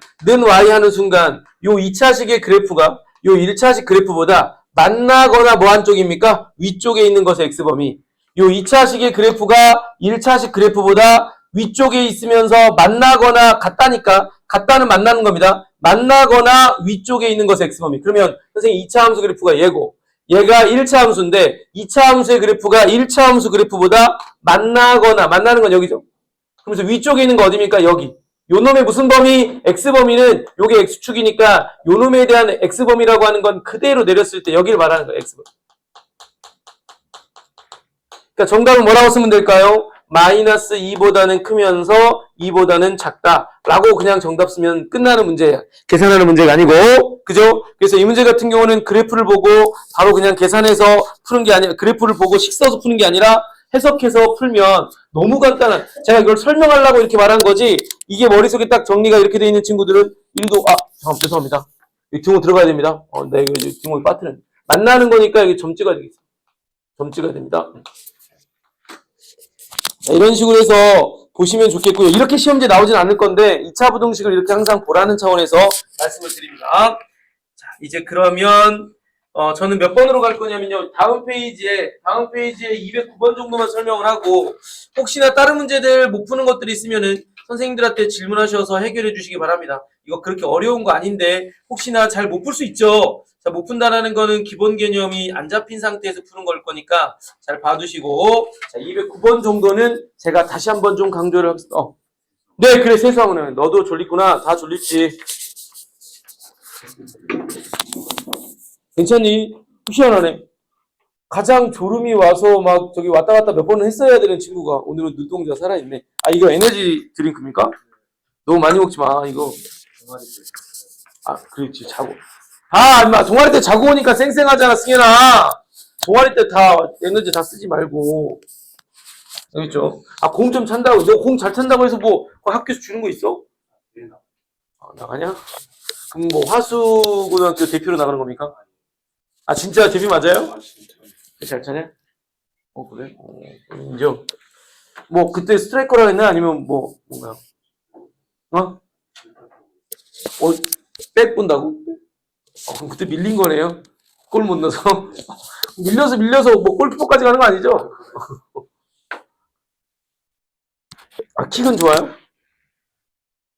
요 2차식의 그래프가 요 1차식 그래프보다 만나거나 뭐 한쪽입니까? 위쪽에 있는 것의 x범위. 요 2차식의 그래프가 1차식 그래프보다 위쪽에 있으면서 만나거나 같다니까 같다는 만나는 겁니다. 만나거나 위쪽에 있는 것의 x범위. 그러면 선생님 2차 함수 그래프가 얘고 얘가 1차 함수인데 2차 함수의 그래프가 1차 함수 그래프보다 만나는 건 여기죠. 그러면서 위쪽에 있는 거 어디입니까? 여기. 요 놈의 무슨 범위? x범위는 요게 x축이니까 요 놈에 대한 x범위라고 하는 건 그대로 내렸을 때 여기를 말하는 거예요. x범위. 그러니까 정답은 뭐라고 쓰면 될까요? 마이너스 2보다는 크면서 2보다는 작다 라고 그냥 정답 쓰면 끝나는 문제야. 계산하는 문제가 아니고. 그죠? 그래서 이 문제 같은 경우는 그래프를 보고 바로 그냥 계산해서 푸는 게 아니라 그래프를 보고 식 써서 푸는 게 아니라 해석해서 풀면 너무 간단한, 제가 이걸 설명하려고 이렇게 말한 거지 이게 머릿속에 딱 정리가 이렇게 돼 있는 친구들은 1도 죄송합니다. 등호 들어가야 됩니다. 네, 이거 등호 빠뜨려. 만나는 거니까 여기 점 찍어야 되겠어. 점 찍어야 됩니다. 이런 식으로 해서 보시면 좋겠고요. 이렇게 시험지에 나오진 않을 건데 2차 부등식을 이렇게 항상 보라는 차원에서 말씀을 드립니다. 자, 이제 그러면 저는 몇 번으로 갈 거냐면요. 다음 페이지에 209번 정도만 설명을 하고 혹시나 다른 문제들 못 푸는 것들이 있으면은 선생님들한테 질문하셔서 해결해 주시기 바랍니다. 이거 그렇게 어려운 거 아닌데 혹시나 잘 못 풀 수 있죠. 자, 못 푼다라는 거는 기본 개념이 안 잡힌 상태에서 푸는 걸 거니까 잘 봐두시고, 자, 209번 정도는 제가 다시 한번 좀 강조를 하겠습니다. 네, 그래, 세상은 너도 졸리구나. 다 졸리지. 괜찮니? 희한하네. 가장 졸음이 와서 막 저기 왔다 갔다 몇 번은 했어야 되는 친구가 오늘은 눈동자 살아있네. 이거 에너지 드링크입니까? 너무 많이 먹지 마, 이거. 그렇지, 자고. 임마, 동아리 때 자고 오니까 쌩쌩하잖아, 승현아. 동아리 때 다 에너지 다 쓰지 말고. 알겠죠? 공 좀 찬다고. 너 공 잘 찬다고 해서 뭐 학교에서 주는 거 있어? 나가냐? 그럼 뭐 화수고등학교 대표로 나가는 겁니까? 진짜 데뷔 맞아요? 잘 차냐? 그래? 인정. 뭐, 그때 스트라이커라 했나? 아니면 뭐, 뭔가, 백 본다고? 그럼 그때 밀린 거네요. 골 못 넣어서. 밀려서 뭐 골키퍼까지 가는 거 아니죠? 킥은 좋아요?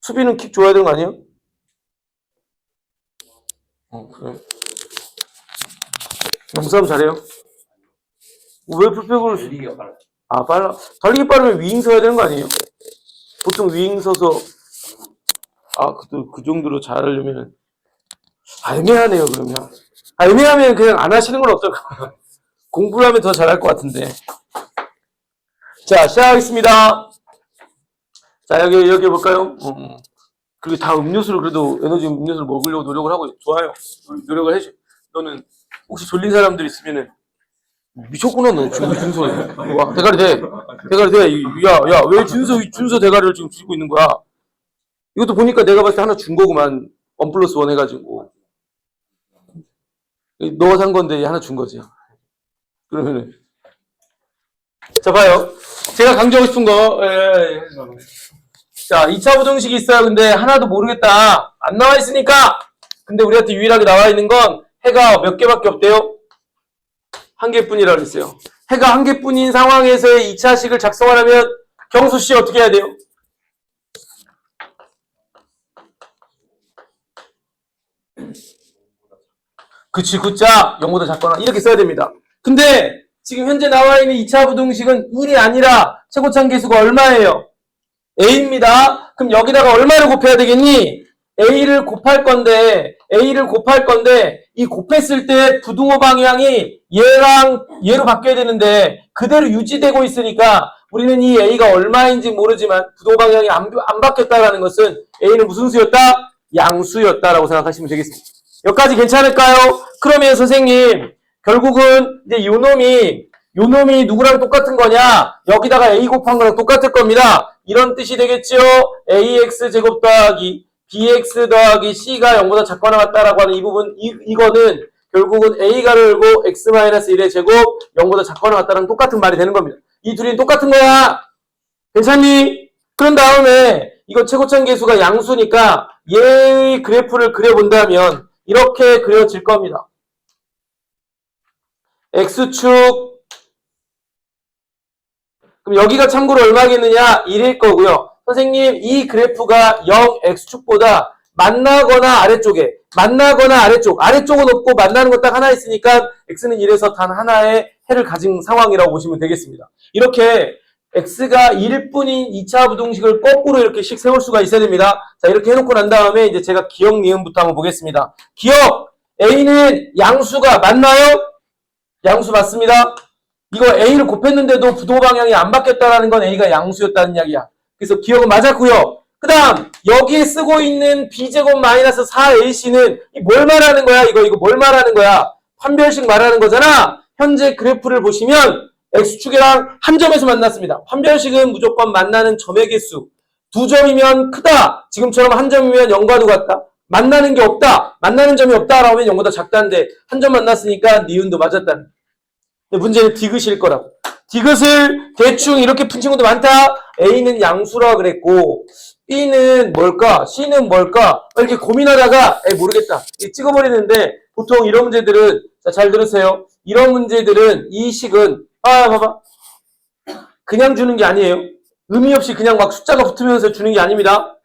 수비는 킥 좋아야 되는 거 아니에요? 그래. 몸싸움 잘해요? 왜 풀백으로 달리기가 빨라. 빨라. 달리기 빠르면 위잉 서야 되는 거 아니에요? 보통 위잉 서서 그 정도로 잘하려면 애매하네요. 그러면 애매하면 그냥 안 하시는 건 어떨까? 공부를 하면 더 잘할 것 같은데. 자, 시작하겠습니다. 자, 여기 볼까요? 그리고 다 음료수를 그래도 에너지 음료수를 먹으려고 노력을 하고 좋아요. 노력을 해줘. 너는 혹시 졸린 사람들 있으면은 미쳤구나 너 지금 준서. 와, 대가리 돼. 야, 왜 준서 대가리를 지금 쥐고 있는 거야? 이것도 보니까 내가 봤을 때 하나 준 거구만. 1+1 해가지고. 너가 산 건데 하나 준 거지. 그러면은. 자, 봐요. 제가 강조하고 싶은 거. 자, 2차 부등식이 있어요. 근데 하나도 모르겠다. 안 나와 있으니까. 근데 우리한테 유일하게 나와 있는 건 해가 몇 개밖에 없대요? 한 개뿐이라고 했어요. 해가 한 개뿐인 상황에서의 2차식을 작성하려면 경수 씨 어떻게 해야 돼요? 그치, 굿자 0보다 작거나 이렇게 써야 됩니다. 근데 지금 현재 나와 있는 2차 부등식은 1이 아니라 최고참 계수가 얼마예요? A입니다. 그럼 여기다가 얼마를 곱해야 되겠니? A를 곱할 건데 이 곱했을 때 부등호 방향이 얘로 바뀌어야 되는데 그대로 유지되고 있으니까 우리는 이 A가 얼마인지 모르지만 부등호 방향이 안 바뀌었다는 것은 A는 무슨 수였다? 양수였다라고 생각하시면 되겠습니다. 여기까지 괜찮을까요? 그러면 선생님 결국은 이제 요 놈이 누구랑 똑같은 거냐? 여기다가 A 곱한 거랑 똑같을 겁니다. 이런 뜻이 되겠죠? AX 제곱 더하기 BX 더하기 C가 0보다 작거나 같다라고 하는 이 부분, 이거는 결국은 A가 열고 X-1의 제곱 0보다 작거나 같다랑 똑같은 말이 되는 겁니다. 이 둘이 똑같은 거야. 괜찮니? 그런 다음에 이거 최고점 계수가 양수니까 얘의 그래프를 그려본다면 이렇게 그려질 겁니다. X축. 그럼 여기가 참고로 얼마겠느냐? 1일 거고요. 선생님, 이 그래프가 0x축보다 만나거나 아래쪽은 없고 만나는 거 딱 하나 있으니까 x는 1에서 단 하나의 해를 가진 상황이라고 보시면 되겠습니다. 이렇게 x가 1일 뿐인 2차 부등식을 거꾸로 이렇게씩 세울 수가 있어야 됩니다. 자, 이렇게 해놓고 난 다음에 이제 제가 기억 니은부터 한번 보겠습니다. 기억! a는 양수가 맞나요? 양수 맞습니다. 이거 A를 곱했는데도 부등호 방향이 안 바뀌었다는 건 A가 양수였다는 이야기야. 그래서 기억은 맞았고요. 그 다음 여기에 쓰고 있는 B제곱 마이너스 4AC는 뭘 말하는 거야? 이거 뭘 말하는 거야? 판별식 말하는 거잖아. 현재 그래프를 보시면 X축이랑 한 점에서 만났습니다. 판별식은 무조건 만나는 점의 개수. 두 점이면 크다. 지금처럼 한 점이면 0과도 같다. 만나는 게 없다. 만나는 점이 없다라고 하면 0보다 작다인데 한 점 만났으니까 니은도 맞았다는. 문제는 디귿일 거라고. 디귿을 대충 이렇게 푼 친구도 많다. A는 양수라 그랬고 B는 뭘까? C는 뭘까? 이렇게 고민하다가 모르겠다. 찍어버리는데 보통 이런 문제들은 잘 들으세요. 이런 문제들은 이 식은 봐봐. 그냥 주는 게 아니에요. 의미 없이 그냥 막 숫자가 붙으면서 주는 게 아닙니다.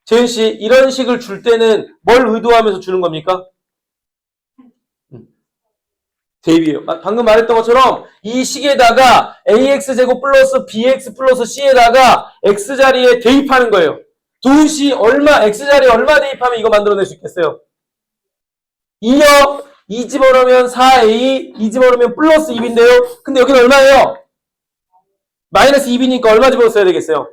재현 씨, 이런 식을 줄 때는 뭘 의도하면서 주는 겁니까? 대입이에요. 방금 말했던 것처럼 이 식에다가 AX제곱 플러스 BX 플러스 C에다가 X자리에 대입하는 거예요. 도시 얼마, X자리에 얼마 대입하면 이거 만들어낼 수 있겠어요? 2요. 2 집어넣으면 4A, 2 집어넣으면 플러스 2인데요. 근데 여기는 얼마예요? 마이너스 2이니까 얼마 집어넣어야 되겠어요?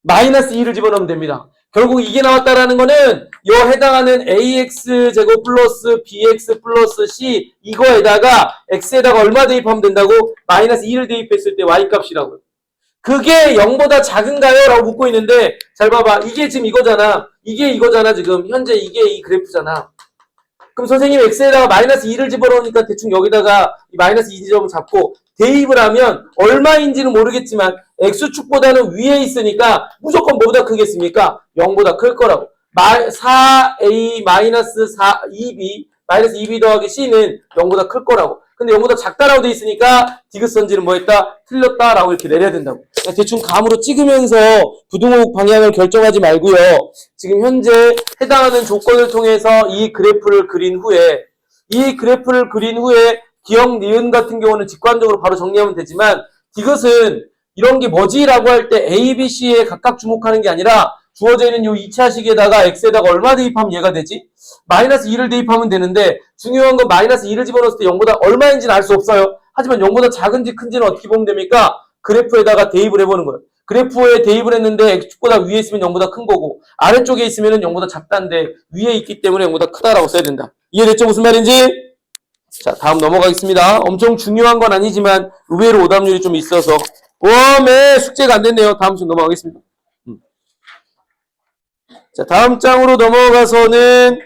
마이너스 2를 집어넣으면 됩니다. 결국 이게 나왔다라는 거는 요 해당하는 AX 제곱 플러스 BX 플러스 C 이거에다가 X에다가 얼마 대입하면 된다고? 마이너스 2를 대입했을 때 Y 값이라고요. 그게 0보다 작은가요? 라고 묻고 있는데 잘 봐봐. 이게 지금 이거잖아. 이게 이거잖아 지금. 현재 이게 이 그래프잖아. 그럼 선생님 X에다가 마이너스 2를 집어넣으니까 대충 여기다가 이 마이너스 2지점을 잡고 대입을 하면 얼마인지는 모르겠지만 x축보다는 위에 있으니까 무조건 뭐보다 크겠습니까? 0보다 클 거라고. 4a 마이너스 2b 마이너스 2b 더하기 c는 0보다 클 거라고. 근데 0보다 작다라고 돼 있으니까 디귿선지는 뭐 했다? 틀렸다라고 이렇게 내려야 된다고. 대충 감으로 찍으면서 부등호흡 방향을 결정하지 말고요. 지금 현재 해당하는 조건을 통해서 이 그래프를 그린 후에 기억, 니은 같은 경우는 직관적으로 바로 정리하면 되지만 디귿은 이런 게 뭐지라고 할 때 A, B, C에 각각 주목하는 게 아니라 주어져 있는 이 2차식에다가 x에다가 얼마 대입하면 얘가 되지? 마이너스 2를 대입하면 되는데 중요한 건 마이너스 2를 집어넣었을 때 0보다 얼마인지는 알 수 없어요. 하지만 0보다 작은지 큰지는 어떻게 보면 됩니까? 그래프에다가 대입을 해보는 거예요. 그래프에 대입을 했는데 x축보다 위에 있으면 0보다 큰 거고 아래쪽에 있으면 0보다 작다인데 위에 있기 때문에 0보다 크다라고 써야 된다. 이해됐죠? 무슨 말인지? 자, 다음 넘어가겠습니다. 엄청 중요한 건 아니지만 의외로 오답률이 좀 있어서 숙제가 안 됐네요. 다음 중 넘어가겠습니다. 자, 다음 장으로 넘어가서는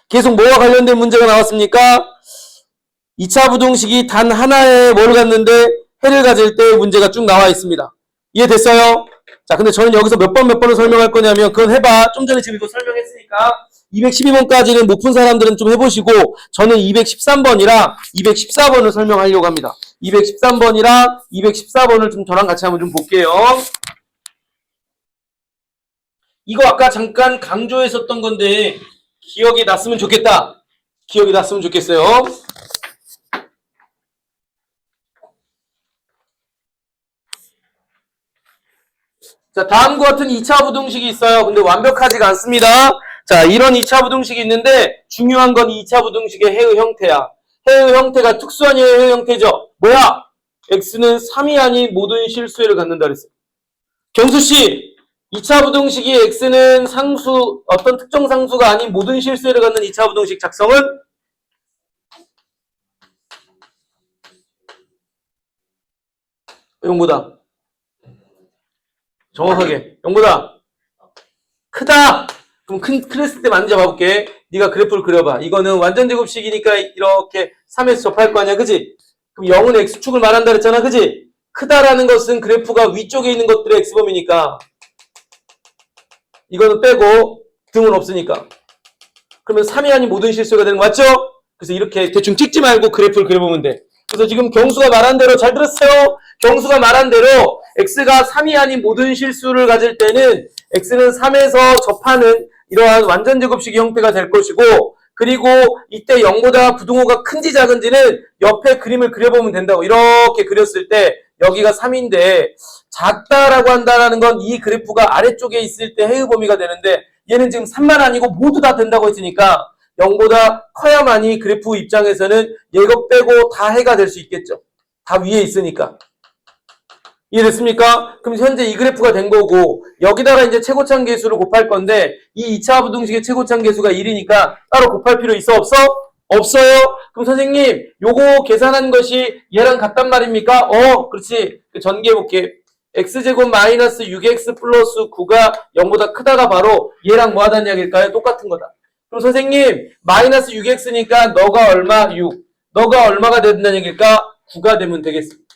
계속 뭐와 관련된 문제가 나왔습니까? 2차 부등식이 단 하나의 뭘 갖는데 해를 가질 때 문제가 쭉 나와 있습니다. 이해됐어요? 자, 근데 저는 여기서 몇 번을 설명할 거냐면 그건 해봐. 좀 전에 지금 이거 설명했으니까 212번까지는 못 푼 사람들은 좀 해보시고 저는 213번이랑 214번을 설명하려고 합니다. 213번이랑 214번을 좀 저랑 같이 한번 좀 볼게요. 이거 아까 잠깐 강조했었던 건데 기억이 났으면 좋겠다. 기억이 났으면 좋겠어요. 자, 다음과 같은 2차 부등식이 있어요. 근데 완벽하지가 않습니다. 자, 이런 2차 부등식이 있는데 중요한 건 2차 부등식의 해의 형태야. 해의 형태가 특수한 해의 형태죠. 뭐야? x는 3이 아닌 모든 실수를 갖는다 그랬어요. 경수씨, 2차 부등식이 x는 상수, 어떤 특정 상수가 아닌 모든 실수를 갖는 2차 부등식 작성은? 영보다 정확하게 0보다 크다. 그럼 크랬을 때 만져 봐볼게. 네가 그래프를 그려봐. 이거는 완전 제곱식이니까 이렇게 3에서 접할 거 아니야, 그지? 그럼 0은 x축을 말한다 그랬잖아, 그지? 크다라는 것은 그래프가 위쪽에 있는 것들의 x범위니까 이거는 빼고 등은 없으니까 그러면 3이 아닌 모든 실수가 되는 거 맞죠? 그래서 이렇게 대충 찍지 말고 그래프를 그려보면 돼. 그래서 지금 경수가 말한 대로 잘 들었어요? 경수가 말한 대로 x가 3이 아닌 모든 실수를 가질 때는 x는 3에서 접하는 이러한 완전 제곱식 형태가 될 것이고 그리고 이때 0보다 부등호가 큰지 작은지는 옆에 그림을 그려보면 된다고. 이렇게 그렸을 때 여기가 3인데 작다라고 한다는 건 이 그래프가 아래쪽에 있을 때 해의 범위가 되는데 얘는 지금 3만 아니고 모두 다 된다고 했으니까 0보다 커야만이 그래프 입장에서는 얘거 빼고 다 해가 될 수 있겠죠. 다 위에 있으니까. 이해됐습니까? 그럼 현재 이 그래프가 된 거고 여기다가 이제 최고참 계수를 곱할 건데 이 2차 부등식의 최고참 계수가 1이니까 따로 곱할 필요 있어? 없어? 없어요? 그럼 선생님 요거 계산한 것이 얘랑 같단 말입니까? 그렇지. 전개해볼게. x제곱 마이너스 6x 플러스 9가 0보다 크다가 바로 얘랑 뭐 하다는 이야기일까요? 똑같은 거다. 그럼 선생님 마이너스 6x니까 너가 얼마? 6. 너가 얼마가 된다는 얘기일까? 9가 되면 되겠습니다.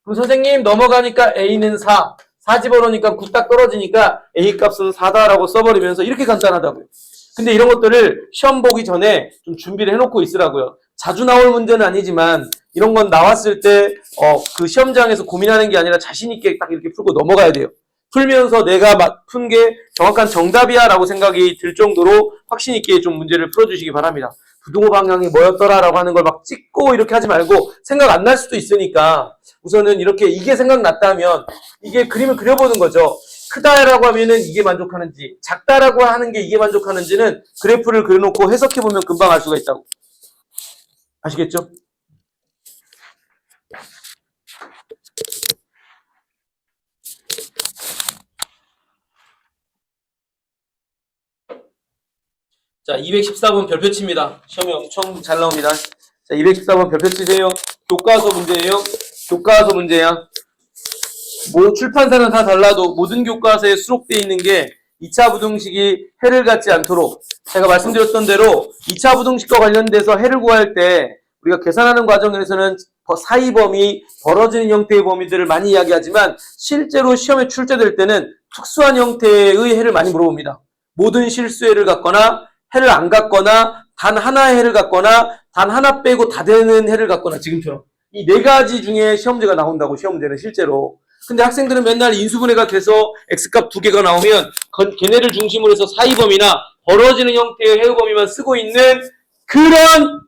그럼 선생님 넘어가니까 a는 4. 4 집어넣으니까 9 딱 떨어지니까 a 값은 4다라고 써버리면서 이렇게 간단하다고요. 근데 이런 것들을 시험 보기 전에 좀 준비를 해놓고 있으라고요. 자주 나올 문제는 아니지만 이런 건 나왔을 때 그 시험장에서 고민하는 게 아니라 자신 있게 딱 이렇게 풀고 넘어가야 돼요. 풀면서 내가 푼 게 정확한 정답이야 라고 생각이 들 정도로 확신 있게 좀 문제를 풀어주시기 바랍니다. 부등호 방향이 뭐였더라라고 하는 걸 막 찍고 이렇게 하지 말고 생각 안 날 수도 있으니까 우선은 이렇게 이게 생각났다면 이게 그림을 그려보는 거죠. 크다라고 하면은 이게 만족하는지 작다라고 하는 게 이게 만족하는지는 그래프를 그려놓고 해석해보면 금방 알 수가 있다고. 아시겠죠? 자, 214번 별표 칩니다. 시험에 엄청 잘 나옵니다. 자, 214번 별표 치세요. 교과서 문제예요. 교과서 문제야. 뭐 출판사는 다 달라도 모든 교과서에 수록되어 있는 게 2차 부등식이 해를 갖지 않도록 제가 말씀드렸던 대로 2차 부등식과 관련돼서 해를 구할 때 우리가 계산하는 과정에서는 사이범위, 벌어지는 형태의 범위들을 많이 이야기하지만 실제로 시험에 출제될 때는 특수한 형태의 해를 많이 물어봅니다. 모든 실수해를 갖거나 해를 안 갖거나 단 하나의 해를 갖거나 단 하나 빼고 다 되는 해를 갖거나 지금처럼 이 네 가지 중에 시험제가 나온다고 시험제는 실제로. 근데 학생들은 맨날 인수분해가 돼서 x값 두 개가 나오면 걔네를 중심으로 해서 사이범위나 벌어지는 형태의 해의 범위만 쓰고 있는 그런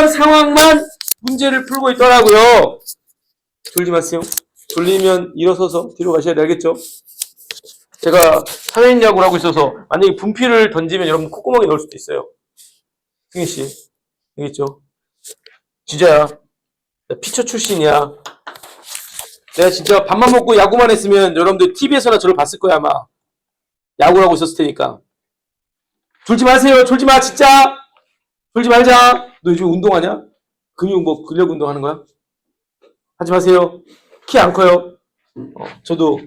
상황만 문제를 풀고 있더라고요. 졸지 마세요. 졸리면 일어서서 뒤로 가셔야 되겠죠? 제가 사회인야구를 하고 있어서 만약에 분필을 던지면 여러분 콧구멍에 넣을 수도 있어요. 승희씨, 알겠죠? 진짜야. 나 피처 출신이야. 내가 진짜 밥만 먹고 야구만 했으면 여러분들 TV에서나 저를 봤을 거야, 아마. 야구를 하고 있었을 테니까. 졸지 마세요. 졸지 마, 진짜. 졸지 말자. 너 요즘 운동하냐? 근력 운동 하는 거야? 하지 마세요. 키 안 커요. 저도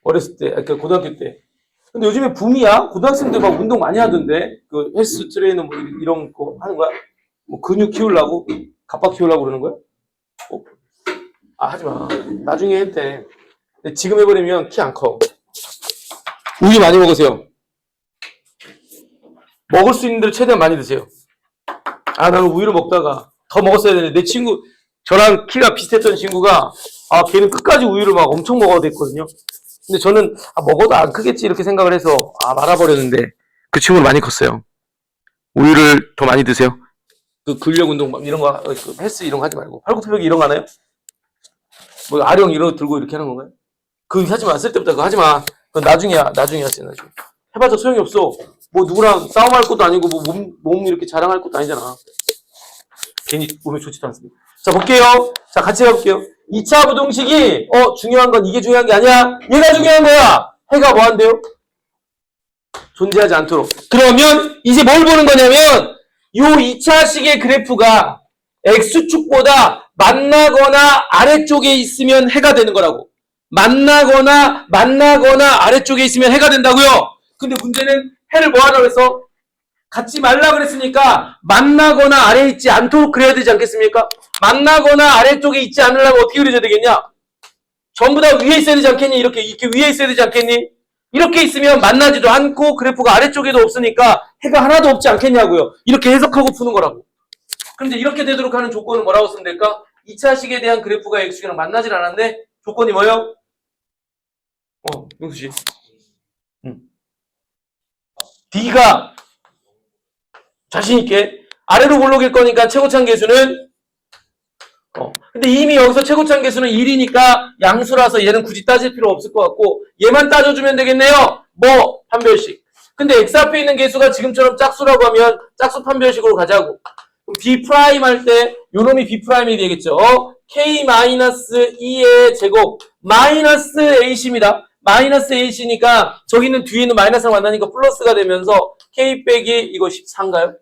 어렸을 때, 그러니까 고등학교 때. 근데 요즘에 붐이야. 고등학생들 막 운동 많이 하던데. 그 헬스 트레이너 뭐 이런 거 하는 거야? 뭐 근육 키우려고? 갑박 키우려고 그러는 거야? 하지 마. 나중에 해도 돼. 근데 지금 해버리면 키 안 커. 우유 많이 먹으세요. 먹을 수 있는 대로 최대한 많이 드세요. 나는 우유를 먹다가 더 먹었어야 되는데 내 친구, 저랑 키가 비슷했던 친구가 걔는 끝까지 우유를 막 엄청 먹어도 됐거든요. 근데 저는 먹어도 안 크겠지 이렇게 생각을 해서 말아버렸는데 그 친구는 많이 컸어요. 우유를 더 많이 드세요. 그 근력 운동 이런 거, 헬스 이런 거 하지 말고. 팔굽혀펴기 이런 거 하나요? 뭐 아령 이런 거 들고 이렇게 하는 건가요? 그거 하지 마. 쓸데없다. 그거 하지 마. 그건 나중에 하세요. 나중에. 해봤자 소용이 없어. 뭐 누구랑 싸움할 것도 아니고 뭐 몸 이렇게 자랑할 것도 아니잖아. 괜히 몸에 좋지도 않습니다. 자, 볼게요. 자, 같이 해볼게요. 2차 부등식이 중요한 건 이게 중요한 게 아니야. 얘가 중요한 거야. 해가 뭐 한대요? 존재하지 않도록. 그러면 이제 뭘 보는 거냐면 요 2차식의 그래프가 X축보다 만나거나 아래쪽에 있으면 해가 되는 거라고. 만나거나 아래쪽에 있으면 해가 된다고요. 근데 문제는 해를 뭐 하라고 해서 갖지 말라 그랬으니까 만나거나 아래에 있지 않도록 그려야 되지 않겠습니까? 만나거나 아래쪽에 있지 않으려면 어떻게 그려야 되겠냐? 전부 다 위에 있어야 되지 않겠니? 이렇게 위에 있어야 되지 않겠니? 이렇게 있으면 만나지도 않고 그래프가 아래쪽에도 없으니까 해가 하나도 없지 않겠냐고요. 이렇게 해석하고 푸는 거라고. 그런데 이렇게 되도록 하는 조건은 뭐라고 쓰면 될까? 2차식에 대한 그래프가 X축이랑 만나질 않았는데 조건이 뭐예요? 용수씨. D가 자신있게 아래로 볼록일 거니까 최고참 계수는 근데 이미 여기서 최고참 계수는 1이니까 양수라서 얘는 굳이 따질 필요 없을 것 같고 얘만 따져주면 되겠네요. 뭐 판별식. 근데 x 앞에 있는 계수가 지금처럼 짝수라고 하면 짝수 판별식으로 가자고. 그럼 b' 할 때 요놈이 b'이 되겠죠. k-2의 제곱 마이너스 ac입니다. 마이너스 ac니까 저기는 뒤에 있는 마이너스가 만나니까 플러스가 되면서 k 빼기 이거 14인가요?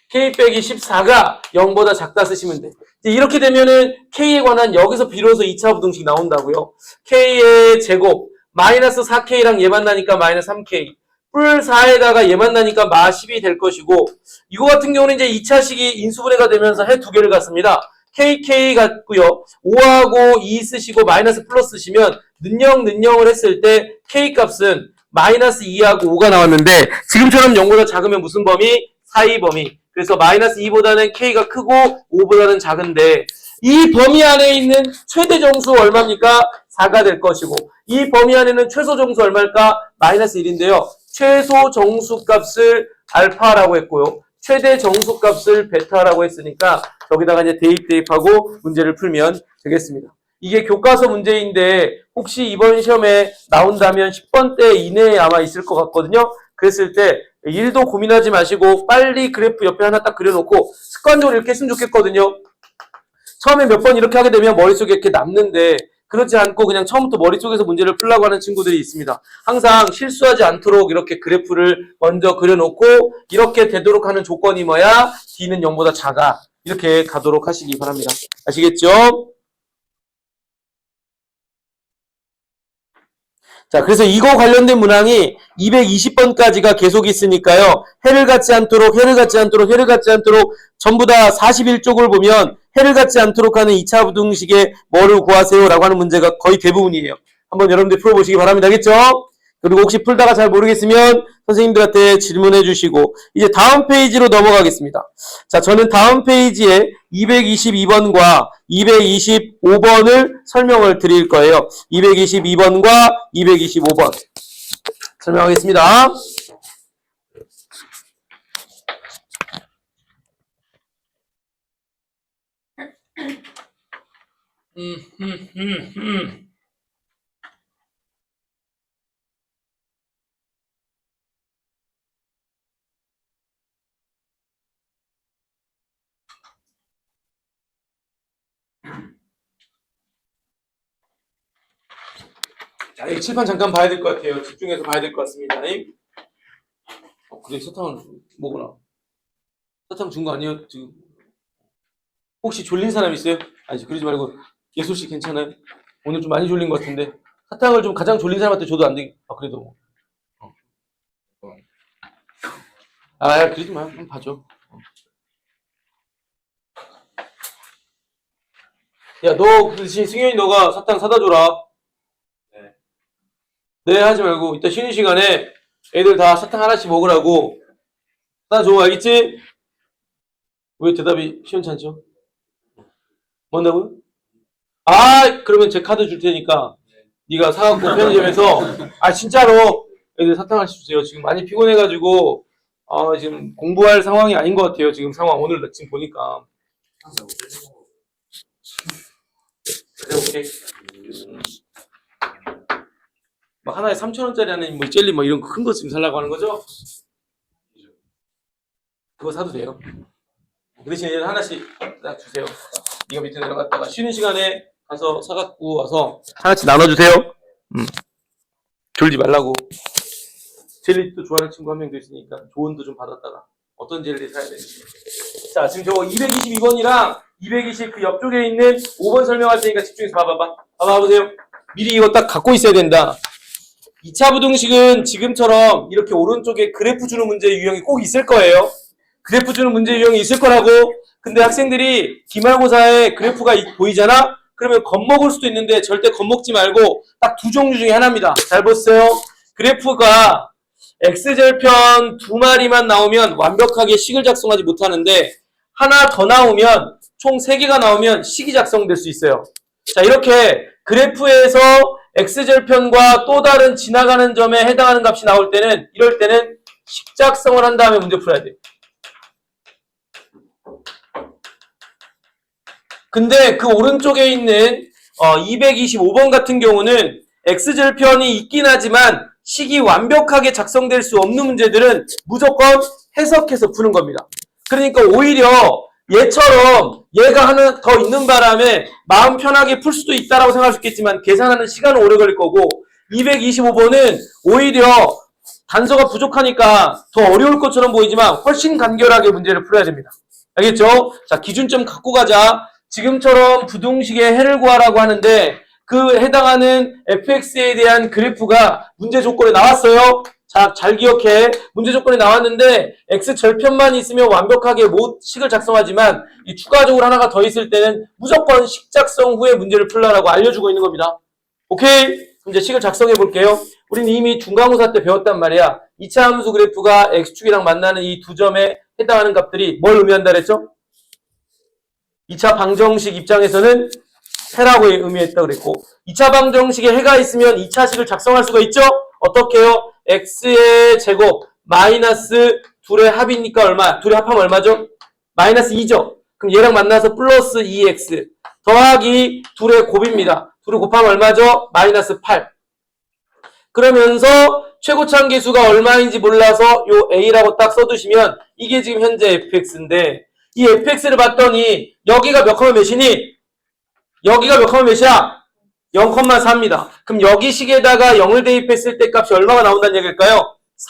k 빼기 14가 0보다 작다 쓰시면 돼. 이렇게 되면은 k에 관한 여기서 비로소 2차 부등식 나온다고요. k의 제곱 마이너스 4k랑 얘 만나니까 마이너스 3k 뿔 4에다가 얘 만나니까 마 10이 될 것이고 이거 같은 경우는 이제 2차식이 인수분해가 되면서 해 두 개를 갖습니다. kk 같고요. 5하고 2 쓰시고 마이너스 플러스 쓰시면 는영을 했을 때 k 값은 마이너스 2하고 5가 나왔는데 지금처럼 0보다 작으면 무슨 범위? 사이 범위. 그래서 마이너스 2보다는 k가 크고 5보다는 작은데 이 범위 안에 있는 최대 정수 얼마입니까? 4가 될 것이고 이 범위 안에는 최소 정수 얼마일까? 마이너스 1인데요. 최소 정수 값을 알파라고 했고요. 최대 정수 값을 베타라고 했으니까 여기다가 이제 대입하고 문제를 풀면 되겠습니다. 이게 교과서 문제인데 혹시 이번 시험에 나온다면 10번대 이내에 아마 있을 것 같거든요. 그랬을 때 1도 고민하지 마시고 빨리 그래프 옆에 하나 딱 그려놓고 습관적으로 이렇게 했으면 좋겠거든요. 처음에 몇 번 이렇게 하게 되면 머릿속에 이렇게 남는데 그렇지 않고 그냥 처음부터 머릿속에서 문제를 풀려고 하는 친구들이 있습니다. 항상 실수하지 않도록 이렇게 그래프를 먼저 그려놓고 이렇게 되도록 하는 조건이 뭐야? D는 0보다 작아. 이렇게 가도록 하시기 바랍니다. 아시겠죠? 자, 그래서 이거 관련된 문항이 220번까지가 계속 있으니까요. 해를 갖지 않도록 전부 다 41쪽을 보면 해를 갖지 않도록 하는 2차 부등식의 뭐를 구하세요? 라고 하는 문제가 거의 대부분이에요. 한번 여러분들 풀어보시기 바랍니다. 알겠죠? 그리고 혹시 풀다가 잘 모르겠으면 선생님들한테 질문해 주시고 이제 다음 페이지로 넘어가겠습니다. 자, 저는 다음 페이지에 222번과 225번을 설명을 드릴 거예요. 222번과 225번 설명하겠습니다. 자, 이 칠판 잠깐 봐야 될 것 같아요. 집중해서 봐야 될 것 같습니다. 그래, 사탕을 먹으나? 사탕 준 거 아니에요? 지금 혹시 졸린 사람 있어요? 아니, 그러지 말고 예솔 씨 괜찮아요? 오늘 좀 많이 졸린 것 같은데 사탕을 좀 가장 졸린 사람한테 줘도 안 되겠? 아, 그래도 뭐. 아, 그러지 마. 한번 봐줘. 야, 너 그 대신 승현이 너가 사탕 사다 줘라. 네, 하지 말고 이따 쉬는 시간에 애들 다 사탕 하나씩 먹으라고 사다 줘. 알겠지? 왜 대답이 시원찮죠? 뭔다고요? 아, 그러면 제 카드 줄 테니까 네가 사갖고 편의점에서 아 진짜로 애들 사탕 하나씩 주세요. 지금 많이 피곤해가지고 지금 공부할 상황이 아닌 것 같아요. 지금 상황 오늘 지금 보니까. 그래, 오케이. 막 하나에 3,000원짜리 하는 뭐 젤리 뭐 이런 거 큰 거 지금 살라고 하는 거죠? 그거 사도 돼요. 그 대신 얘는 하나씩 딱 주세요. 이거 밑에 내려갔다가 쉬는 시간에 가서 사갖고 와서 하나씩 나눠주세요. 졸지 말라고. 젤리도 좋아하는 친구 한 명도 있으니까 조언도 좀 받았다가 어떤 젤리 사야 되는지. 자, 지금 저거 222번이랑 220 그 옆쪽에 있는 5번 설명할 테니까 집중해서 봐보세요. 미리 이거 딱 갖고 있어야 된다. 2차 부등식은 지금처럼 이렇게 오른쪽에 그래프 주는 문제 유형이 꼭 있을 거예요. 그래프 주는 문제 유형이 있을 거라고. 근데 학생들이 기말고사에 그래프가 보이잖아? 그러면 겁먹을 수도 있는데 절대 겁먹지 말고 딱 두 종류 중에 하나입니다. 잘 보세요. 그래프가 X절편 두 마리만 나오면 완벽하게 식을 작성하지 못하는데 하나 더 나오면 총 3개가 나오면 식이 작성될 수 있어요. 자, 이렇게 그래프에서 X절편과 또 다른 지나가는 점에 해당하는 값이 나올 때는 이럴 때는 식 작성을 한 다음에 문제 풀어야 돼요. 근데 그 오른쪽에 있는 225번 같은 경우는 X절편이 있긴 하지만 식이 완벽하게 작성될 수 없는 문제들은 무조건 해석해서 푸는 겁니다. 그러니까 오히려 얘처럼 얘가 하나 더 있는 바람에 마음 편하게 풀 수도 있다라고 생각할 수 있겠지만 계산하는 시간은 오래 걸릴 거고 225번은 오히려 단서가 부족하니까 더 어려울 것처럼 보이지만 훨씬 간결하게 문제를 풀어야 됩니다. 알겠죠? 자, 기준점 갖고 가자. 지금처럼 부등식의 해를 구하라고 하는데 그 해당하는 fx에 대한 그래프가 문제 조건에 나왔어요. 자, 잘 기억해. 문제 조건에 나왔는데 x절편만 있으면 완벽하게 식을 작성하지만 이 추가적으로 하나가 더 있을 때는 무조건 식 작성 후에 문제를 풀라라고 알려주고 있는 겁니다. 오케이? 그럼 이제 식을 작성해 볼게요. 우리는 이미 중간고사 때 배웠단 말이야. 2차 함수 그래프가 x축이랑 만나는 이 두 점에 해당하는 값들이 뭘 의미한다 그랬죠? 2차 방정식 입장에서는 해라고 의미했다 그랬고 2차 방정식에 해가 있으면 2차식을 작성할 수가 있죠? 어떻게 해요? x의 제곱 마이너스 둘의 합이니까 얼마? 둘의 합하면 얼마죠? 마이너스 2죠? 그럼 얘랑 만나서 플러스 2x 더하기 둘의 곱입니다. 둘을 곱하면 얼마죠? 마이너스 8. 그러면서 최고차항 계수가 얼마인지 몰라서 요 a라고 딱 써두시면 이게 지금 현재 fx인데 이 fx를 봤더니 여기가 몇 컴마 몇이니? 여기가 몇 컴마 몇이야? 0,4입니다. 그럼 여기 식에다가 0을 대입했을 때 값이 얼마가 나온다는 얘기일까요?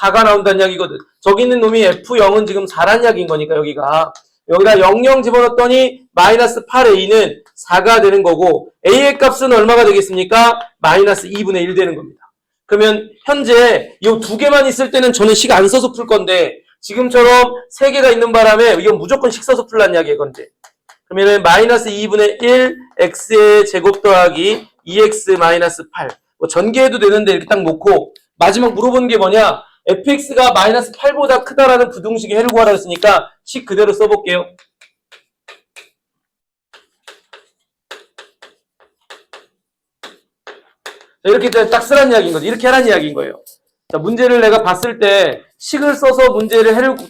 4가 나온다는 이야기거든. 저기 있는 놈이 F0은 지금 4란 이야기인 거니까 여기가. 여기다 00 집어넣었더니 마이너스 8A는 4가 되는 거고 A의 값은 얼마가 되겠습니까? 마이너스 2분의 1 되는 겁니다. 그러면 현재 이 두 개만 있을 때는 저는 식 안 써서 풀 건데 지금처럼 3개가 있는 바람에 이건 무조건 식 써서 풀란 이야기의 건데 그러면은 마이너스 2분의 1 x의 제곱 더하기 2x 마이너스 8. 뭐 전개해도 되는데 이렇게 딱 놓고 마지막 물어보는 게 뭐냐? fx가 마이너스 8보다 크다라는 부등식의 해를 구하라고 했으니까 식 그대로 써볼게요. 자, 이렇게 딱 쓰라는 이야기인 거죠. 이렇게 하라는 이야기인 거예요. 자, 문제를 내가 봤을 때 식을 써서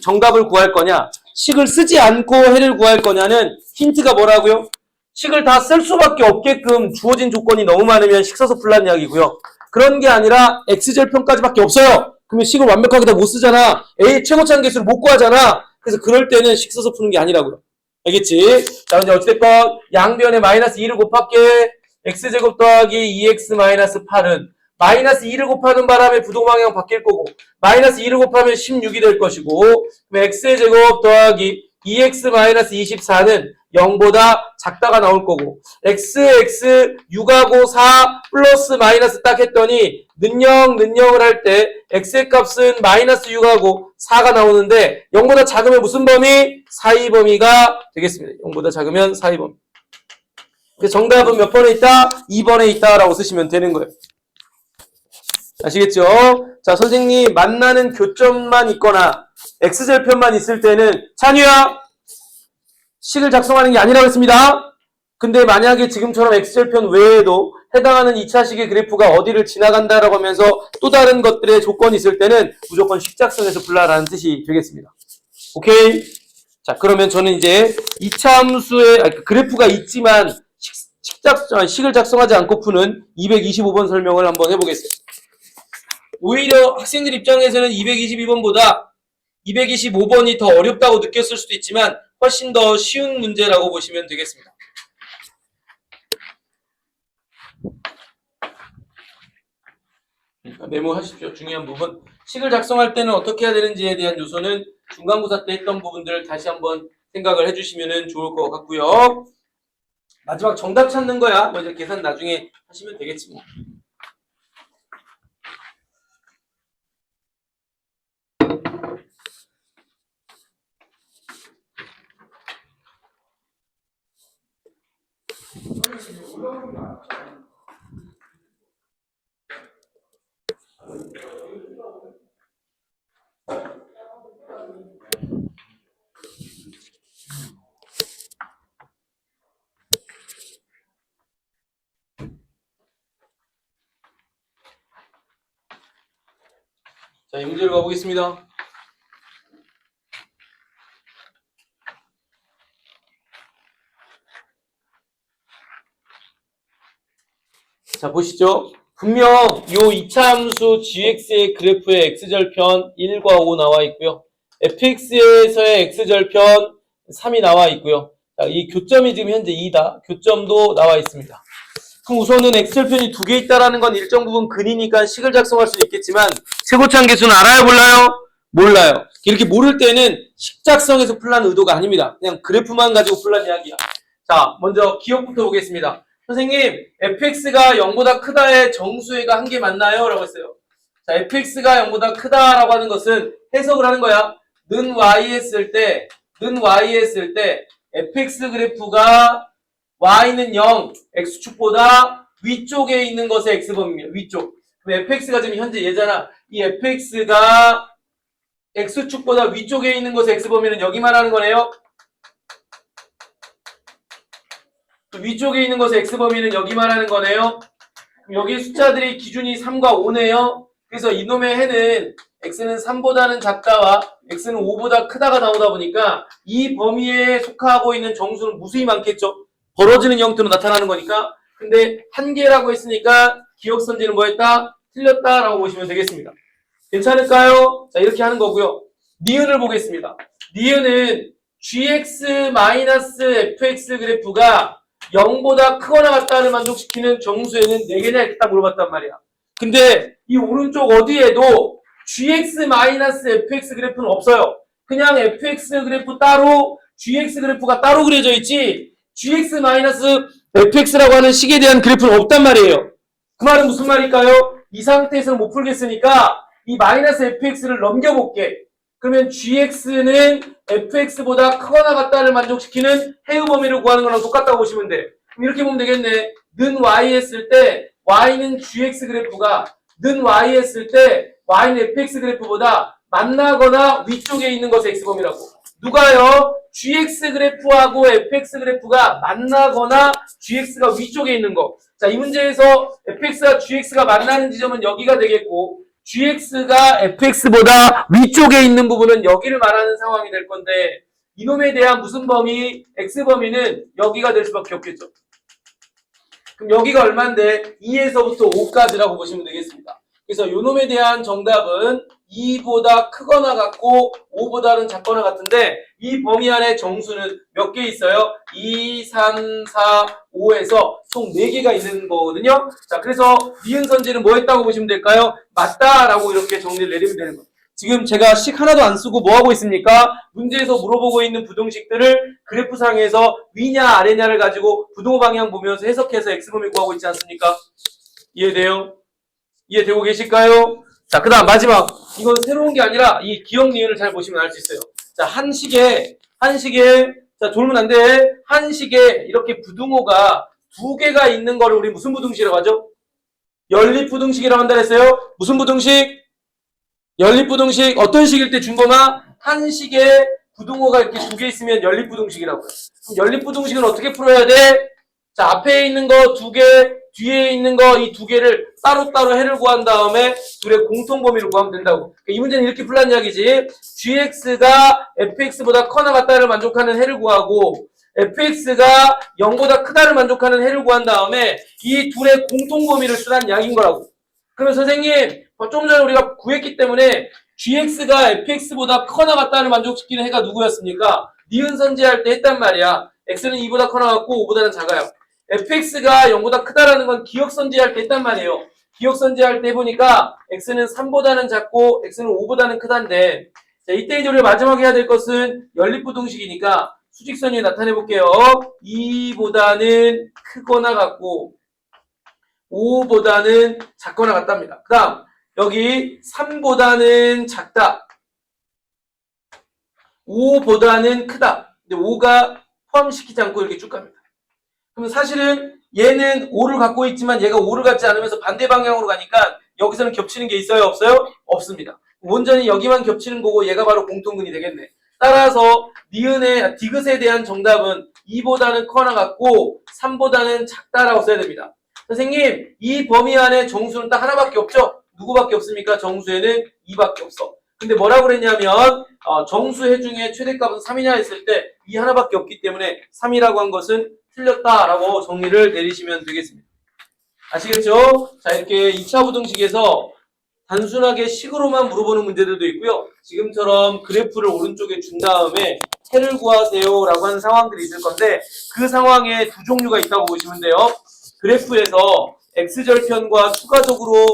정답을 구할 거냐, 식을 쓰지 않고 해를 구할 거냐는 힌트가 뭐라고요? 식을 다 쓸 수밖에 없게끔 주어진 조건이 너무 많으면 식 써서 풀라는 이야기고요. 그런 게 아니라 x절편까지밖에 없어요. 그러면 식을 완벽하게 다 못 쓰잖아. A 최고차항 계수를 못 구하잖아. 그래서 그럴 때는 식 써서 푸는 게 아니라고요. 알겠지? 자, 이제 어찌됐건 양변에 마이너스 2를 곱할게. x제곱 더하기 2x 마이너스 8은 마이너스 2를 곱하는 바람에 부동방향 바뀔 거고, 마이너스 2를 곱하면 16이 될 것이고, 그럼 x의 제곱 더하기 2x 마이너스 24는 0보다 작다가 나올 거고, x 6하고 4 플러스 마이너스 딱 했더니 는영을 할 때 x의 값은 마이너스 6하고 4가 나오는데 0보다 작으면 무슨 범위? 사이 범위가 되겠습니다. 0보다 작으면 사이 범위. 그래서 정답은 몇 번에 있다? 2번에 있다라고 쓰시면 되는 거예요. 아시겠죠? 자, 선생님 만나는 교점만 있거나 x절편만 있을 때는 찬유야! 식을 작성하는 게 아니라고 했습니다. 근데 만약에 지금처럼 x절편 외에도 해당하는 2차식의 그래프가 어디를 지나간다라고 하면서 또 다른 것들의 조건이 있을 때는 무조건 식 작성해서 불러라는 뜻이 되겠습니다. 오케이? 자, 그러면 저는 이제 2차 함수의 그래프가 있지만 식을 작성하지 않고 푸는 225번 설명을 한번 해보겠습니다. 오히려 학생들 입장에서는 222번보다 225번이 더 어렵다고 느꼈을 수도 있지만 훨씬 더 쉬운 문제라고 보시면 되겠습니다. 메모하십시오. 중요한 부분. 식을 작성할 때는 어떻게 해야 되는지에 대한 요소는 중간고사 때 했던 부분들을 다시 한번 생각을 해주시면 좋을 것 같고요. 마지막 정답 찾는 거야. 뭐 이제 계산 나중에 하시면 되겠지 뭐. 자, 이 문제로 가보겠습니다. 자, 보시죠. 분명 요 2차 함수 gx의 그래프의 x절편 1과 5 나와 있고요. fx에서의 x절편 3이 나와 있고요. 자, 이 교점이 지금 현재 2다. 교점도 나와 있습니다. 그럼 우선은 x절편이 2개 있다라는 건 일정 부분 근이니까 식을 작성할 수는 있겠지만 최고차항 계수는 알아요? 몰라요? 몰라요. 이렇게 모를 때는 식 작성해서 풀라는 의도가 아닙니다. 그냥 그래프만 가지고 풀라는 이야기야. 자, 먼저 기억부터 보겠습니다. 선생님, fx가 0보다 크다의 정수의가 한 개 맞나요? 라고 했어요. 자, fx가 0보다 크다라고 하는 것은 해석을 하는 거야. 는 y 했을 때 fx 그래프가 y는 0, x축보다 위쪽에 있는 것의 x범위입니다. 위쪽. 그럼 fx가 지금 현재 얘잖아. 이 fx가 x축보다 위쪽에 있는 것의 x범위는 여기만 하는 거네요. 위쪽에 있는 것의 x범위는 여기만 하는 거네요. 그럼 여기 숫자들이 기준이 3과 5네요. 그래서 이놈의 해는 x는 3보다는 작다와 x는 5보다 크다가 나오다 보니까 이 범위에 속하고 있는 정수는 무수히 많겠죠. 벌어지는 형태로 나타나는 거니까. 근데 한 개라고 했으니까 기억선지는 뭐였다? 틀렸다라고 보시면 되겠습니다. 괜찮을까요? 자, 이렇게 하는 거고요. 니은을 보겠습니다. 니은은 gx-fx 그래프가 0보다 크거나 같다를 만족시키는 정수에는 4개냐 이렇게 딱 물어봤단 말이야. 근데 이 오른쪽 어디에도 gx-fx 그래프는 없어요. 그냥 fx 그래프 따로 gx 그래프가 따로 그려져 있지 gx-fx라고 하는 식에 대한 그래프는 없단 말이에요. 그 말은 무슨 말일까요? 이 상태에서는 못 풀겠으니까 이 마이너스 fx를 넘겨볼게. 그러면 gx는 fx보다 크거나 같다를 만족시키는 해의 범위를 구하는 거랑 똑같다고 보시면 돼. 그럼 이렇게 보면 되겠네. 는 y 했을 때 y는 gx 그래프가 는 y 했을 때 y는 fx 그래프보다 만나거나 위쪽에 있는 것의 x범위라고. 누가요? gx 그래프하고 fx 그래프가 만나거나 gx가 위쪽에 있는 거. 자, 이 문제에서 fx와 gx가 만나는 지점은 여기가 되겠고 gx가 fx보다 위쪽에 있는 부분은 여기를 말하는 상황이 될 건데 이놈에 대한 무슨 범위? x범위는 여기가 될 수밖에 없겠죠. 그럼 여기가 얼마인데 2에서부터 5까지라고 보시면 되겠습니다. 그래서 요놈에 대한 정답은 2보다 크거나 같고 5보다는 작거나 같은데 이 범위 안에 정수는 몇 개 있어요? 2, 3, 4, 5에서 총 4개가 있는 거거든요. 자, 그래서 니은 선지는 뭐 했다고 보시면 될까요? 맞다라고 이렇게 정리를 내리면 되는 거예요. 지금 제가 식 하나도 안 쓰고 뭐 하고 있습니까? 문제에서 물어보고 있는 부등식들을 그래프상에서 위냐 아래냐를 가지고 부등호 방향 보면서 해석해서 x범위 구하고 있지 않습니까? 이해돼요? 이해되고 계실까요? 자, 그 다음 마지막. 이건 새로운 게 아니라 이 기억 니은을 잘 보시면 알 수 있어요. 자, 한식에 자, 졸면 안 돼. 한식에 이렇게 부등호가 2개가 있는 거를 우리 무슨 부등식이라고 하죠? 연립부등식이라고 한다 했어요. 무슨 부등식? 연립부등식. 어떤 식일 때 준거나 한식에 부등호가 이렇게 2개 있으면 연립부등식이라고 해요. 그럼 연립부등식은 어떻게 풀어야 돼? 자, 앞에 있는 거 2개, 뒤에 있는 거 이 2개를 따로따로 해를 구한 다음에 둘의 공통범위를 구하면 된다고. 이 문제는 이렇게 풀란 이야기지. gx가 fx보다 커나 같다를 만족하는 해를 구하고 fx가 0보다 크다를 만족하는 해를 구한 다음에 이 둘의 공통범위를 쓰란 이야기인 거라고. 그러면 선생님, 좀 전에 우리가 구했기 때문에 gx가 fx보다 커나 같다를 만족시키는 해가 누구였습니까? 니은 선지할 때 했단 말이야. x는 2보다 커나 같고 5보다는 작아요. fx가 0보다 크다라는 건 기억선지할 때 했단 말이에요. 기억선지할 때 해보니까 x는 3보다는 작고 x는 5보다는 크단데 자, 이때 이제 우리가 마지막에 해야 될 것은 연립부등식이니까 수직선 위에 나타내 볼게요. 2보다는 크거나 같고 5보다는 작거나 같답니다. 그 다음 여기 3보다는 작다 5보다는 크다. 근데 5가 포함시키지 않고 이렇게 쭉 갑니다. 그러면 사실은 얘는 5를 갖고 있지만 얘가 5를 갖지 않으면서 반대 방향으로 가니까 여기서는 겹치는 게 있어요? 없어요? 없습니다. 원전이 여기만 겹치는 거고 얘가 바로 공통근이 되겠네. 따라서 니은의 디귿에 대한 정답은 2보다는 커나 같고 3보다는 작다라고 써야 됩니다. 선생님, 이 범위 안에 정수는 딱 하나밖에 없죠? 누구밖에 없습니까? 정수에는 2밖에 없어. 근데 뭐라고 그랬냐면 정수해 중에 최대값은 3이냐 했을 때 이 하나밖에 없기 때문에 3이라고 한 것은 틀렸다라고 정리를 내리시면 되겠습니다. 아시겠죠? 자, 이렇게 2차 부등식에서 단순하게 식으로만 물어보는 문제들도 있고요. 지금처럼 그래프를 오른쪽에 준 다음에 해를 구하세요 라고 하는 상황들이 있을 건데 그 상황에 두 종류가 있다고 보시면 돼요. 그래프에서 x절편과 추가적으로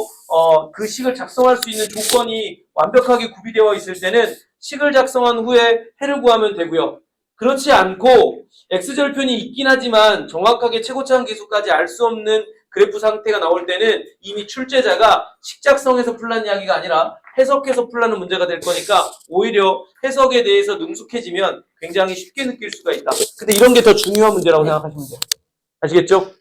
그 식을 작성할 수 있는 조건이 완벽하게 구비되어 있을 때는 식을 작성한 후에 해를 구하면 되고요. 그렇지 않고 x절편이 있긴 하지만 정확하게 최고차 함계수까지 알 수 없는 그래프 상태가 나올 때는 이미 출제자가 식 작성해서 풀라는 이야기가 아니라 해석해서 풀라는 문제가 될 거니까 오히려 해석에 대해서 능숙해지면 굉장히 쉽게 느낄 수가 있다. 근데 이런 게 더 중요한 문제라고 생각하시면 돼요. 아시겠죠?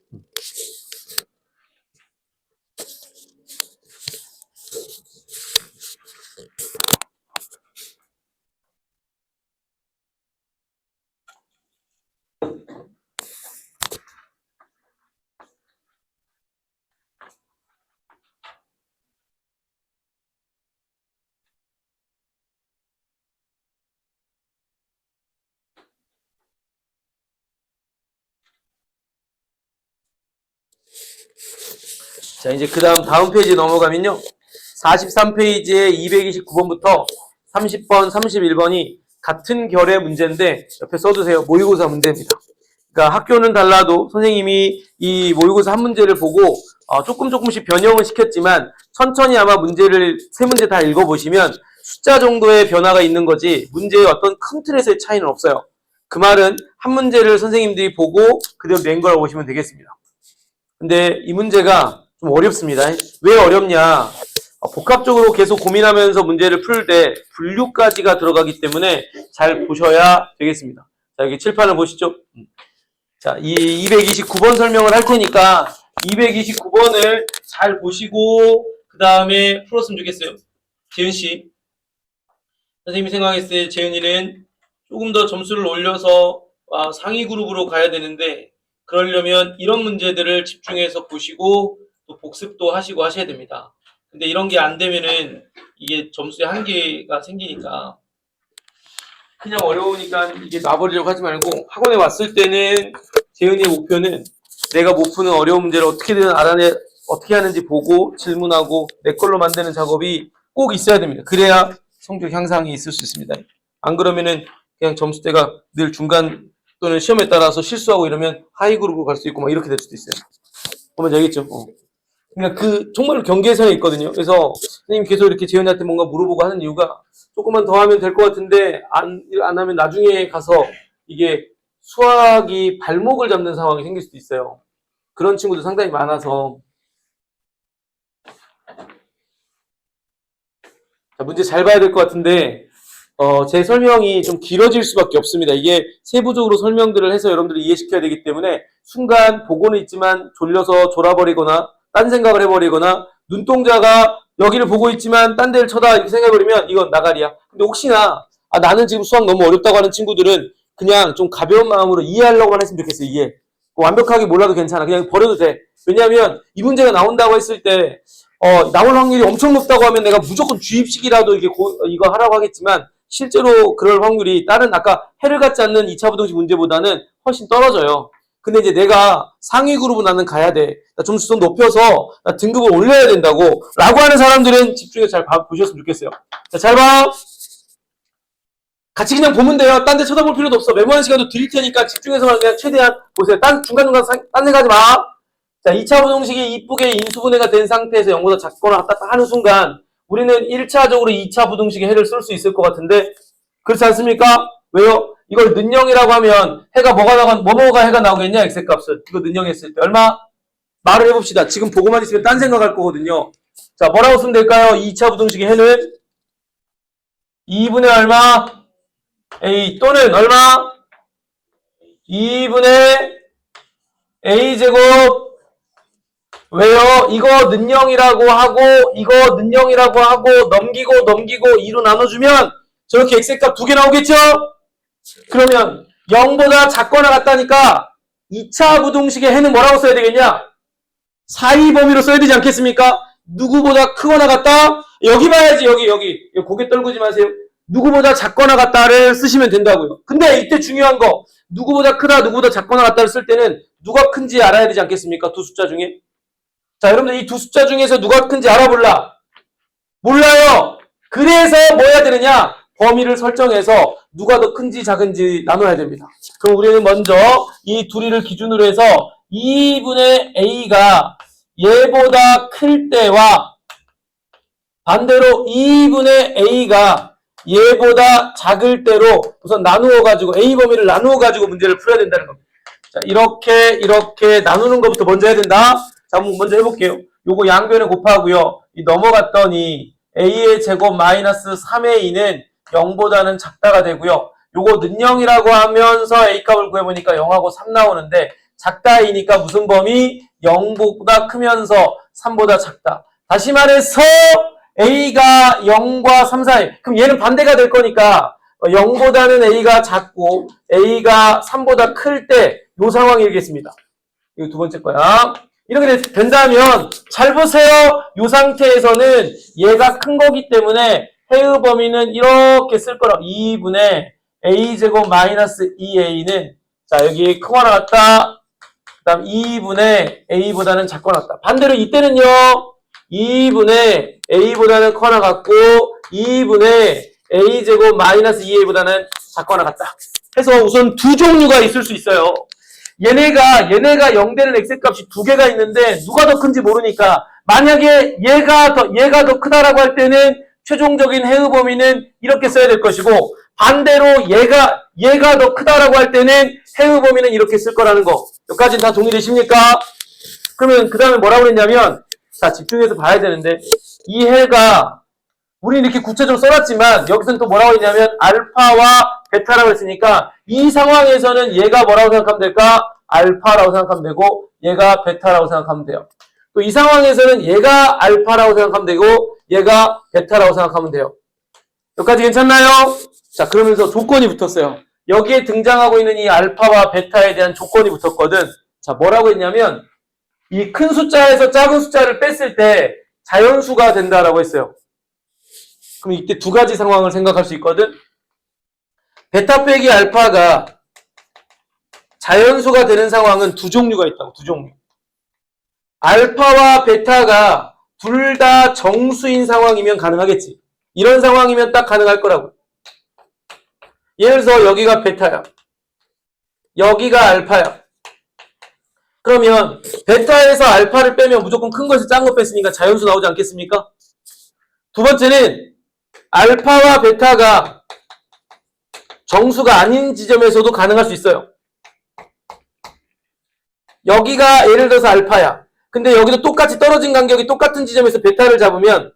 자, 이제 그 다음 페이지 넘어가면요. 43페이지에 229번부터 30번, 31번이 같은 결의 문제인데 옆에 써두세요. 모의고사 문제입니다. 그러니까 학교는 달라도 선생님이 이 모의고사 한 문제를 보고 조금씩 변형을 시켰지만 천천히 아마 문제를 세 문제 다 읽어보시면 숫자 정도의 변화가 있는 거지 문제의 어떤 큰 틀에서의 차이는 없어요. 그 말은 한 문제를 선생님들이 보고 그대로 낸 거라고 보시면 되겠습니다. 근데 이 문제가 좀 어렵습니다. 왜 어렵냐? 복합적으로 계속 고민하면서 문제를 풀 때 분류까지가 들어가기 때문에 잘 보셔야 되겠습니다. 자, 여기 칠판을 보시죠. 자, 이 229번 설명을 할 테니까 229번을 잘 보시고 그 다음에 풀었으면 좋겠어요. 재윤씨. 선생님이 생각했을 때 재윤이는 조금 더 점수를 올려서 상위 그룹으로 가야 되는데 그러려면 이런 문제들을 집중해서 보시고 또 복습도 하시고 하셔야 됩니다. 근데 이런 게 안 되면은 이게 점수에 한계가 생기니까 그냥 어려우니까 이게 놔버리려고 하지 말고 학원에 왔을 때는 재은이의 목표는 내가 못 푸는 어려운 문제를 어떻게든 어떻게 하는지 보고 질문하고 내 걸로 만드는 작업이 꼭 있어야 됩니다. 그래야 성적 향상이 있을 수 있습니다. 안 그러면은 그냥 점수대가 늘 중간 또는 시험에 따라서 실수하고 이러면 하이 그룹으로 갈 수 있고 막 이렇게 될 수도 있어요. 보면 알겠죠? 그러니까 정말로 경계선에 있거든요. 그래서 선생님 계속 이렇게 재현이한테 뭔가 물어보고 하는 이유가 조금만 더 하면 될 것 같은데 안 하면 나중에 가서 이게 수학이 발목을 잡는 상황이 생길 수도 있어요. 그런 친구들 상당히 많아서. 자, 문제 잘 봐야 될 것 같은데 제 설명이 좀 길어질 수밖에 없습니다. 이게 세부적으로 설명들을 해서 여러분들이 이해시켜야 되기 때문에 순간 보고는 있지만 졸려서 졸아버리거나 딴 생각을 해버리거나 눈동자가 여기를 보고 있지만 딴 데를 쳐다 이렇게 생각해버리면 이건 나가리야. 근데 혹시나 나는 지금 수학 너무 어렵다고 하는 친구들은 그냥 좀 가벼운 마음으로 이해하려고만 했으면 좋겠어요. 이해. 완벽하게 몰라도 괜찮아. 그냥 버려도 돼. 왜냐하면 이 문제가 나온다고 했을 때 나올 확률이 엄청 높다고 하면 내가 무조건 주입식이라도 이거 하라고 하겠지만 실제로 그럴 확률이 다른 아까 해를 갖지 않는 2차 부등식 문제보다는 훨씬 떨어져요. 근데 이제 내가 상위 그룹은 나는 가야 돼. 나 점수 좀 높여서 나 등급을 올려야 된다고 라고 하는 사람들은 집중해서 잘 보셨으면 좋겠어요. 자, 잘 봐. 같이 그냥 보면 돼요. 딴 데 쳐다볼 필요도 없어. 메모하는 시간도 드릴 테니까 집중해서만 그냥 최대한 보세요. 중간중간 딴 데 가지 마. 자, 2차 부등식이 이쁘게 인수분해가 된 상태에서 0보다 작거나 같다 하는 순간 우리는 1차적으로 2차 부등식의 해를 쓸 수 있을 것 같은데 그렇지 않습니까? 왜요? 이걸 는영이라고 하면 해가 뭐가 해가 나오겠냐? x의 값은. 이거 는영했을 때 얼마? 말을 해봅시다. 지금 보고만 있으면 딴 생각할 거거든요. 자, 뭐라고 쓰면 될까요? 2차 부등식의 해는 2분의 얼마? a 또는 얼마? 2분의 a제곱. 왜요? 이거 는영이라고 하고 이거 는영이라고 하고 넘기고 2로 나눠주면 저렇게 x의 값 2개 나오겠죠? 그러면 0보다 작거나 같다니까 2차 부등식의 해는 뭐라고 써야 되겠냐? 사이 범위로 써야 되지 않겠습니까? 누구보다 크거나 같다? 여기 봐야지. 여기 고개 떨구지 마세요. 누구보다 작거나 같다를 쓰시면 된다고요. 근데 이때 중요한 거 누구보다 크다 누구보다 작거나 같다를 쓸 때는 누가 큰지 알아야 되지 않겠습니까? 두 숫자 중에. 자, 여러분들 이 두 숫자 중에서 누가 큰지 알아볼라? 몰라요. 그래서 뭐 해야 되느냐? 범위를 설정해서 누가 더 큰지 작은지 나눠야 됩니다. 그럼 우리는 먼저 이 둘이를 기준으로 해서 2분의 a가 얘보다 클 때와 반대로 2분의 a가 얘보다 작을 때로 우선 나누어가지고 a 범위를 나누어가지고 문제를 풀어야 된다는 겁니다. 자, 이렇게 나누는 것부터 먼저 해야 된다. 자, 한번 먼저 해볼게요. 요거 양변에 곱하고요. 이 넘어갔더니 a의 제곱 마이너스 3의 2는 0보다는 작다가 되고요. 요거 는영이라고 하면서 a값을 구해보니까 0하고 3 나오는데 작다이니까 무슨 범위? 0보다 크면서 3보다 작다. 다시 말해서 a가 0과 3 사이. 그럼 얘는 반대가 될 거니까 0보다는 a가 작고 a가 3보다 클 때 요 상황이겠습니다. 이거 두 번째 거야. 이렇게 된다면 잘 보세요. 이 상태에서는 얘가 큰 거기 때문에 해의 범위는 이렇게 쓸 거라고. 2분의 a제곱 마이너스 2a는 자 여기 크거나 같다. 그 다음 2분의 a보다는 작거나 같다. 반대로 이때는요. 2분의 a보다는 커나 같고 2분의 a제곱 마이너스 2a보다는 작거나 같다. 해서 우선 두 종류가 있을 수 있어요. 얘네가 0 되는 x의 값이 두 개가 있는데 누가 더 큰지 모르니까 만약에 얘가 더 크다라고 할 때는 최종적인 해의 범위는 이렇게 써야 될 것이고 반대로 얘가 더 크다라고 할 때는 해의 범위는 이렇게 쓸 거라는 거. 여기까지는 다 동의되십니까? 그러면 그 다음에 뭐라고 그랬냐면 자, 집중해서 봐야 되는데, 이 해가, 우리는 이렇게 구체적으로 써놨지만, 여기서는 또 뭐라고 했냐면, 알파와 베타라고 했으니까, 이 상황에서는 얘가 뭐라고 생각하면 될까? 알파라고 생각하면 되고, 얘가 베타라고 생각하면 돼요. 또 이 상황에서는 얘가 알파라고 생각하면 되고, 얘가 베타라고 생각하면 돼요. 여기까지 괜찮나요? 자, 그러면서 조건이 붙었어요. 여기에 등장하고 있는 이 알파와 베타에 대한 조건이 붙었거든. 자, 뭐라고 했냐면, 이 큰 숫자에서 작은 숫자를 뺐을 때 자연수가 된다라고 했어요. 그럼 이때 두 가지 상황을 생각할 수 있거든. 베타 빼기 알파가 자연수가 되는 상황은 두 종류가 있다고, 두 종류. 알파와 베타가 둘 다 정수인 상황이면 가능하겠지. 이런 상황이면 딱 가능할 거라고. 예를 들어서 여기가 베타야. 여기가 알파야. 그러면 베타에서 알파를 빼면 무조건 큰 거에서 작은 거 뺐으니까 자연수 나오지 않겠습니까? 두 번째는 알파와 베타가 정수가 아닌 지점에서도 가능할 수 있어요. 여기가 예를 들어서 알파야. 근데 여기도 똑같이 떨어진 간격이 똑같은 지점에서 베타를 잡으면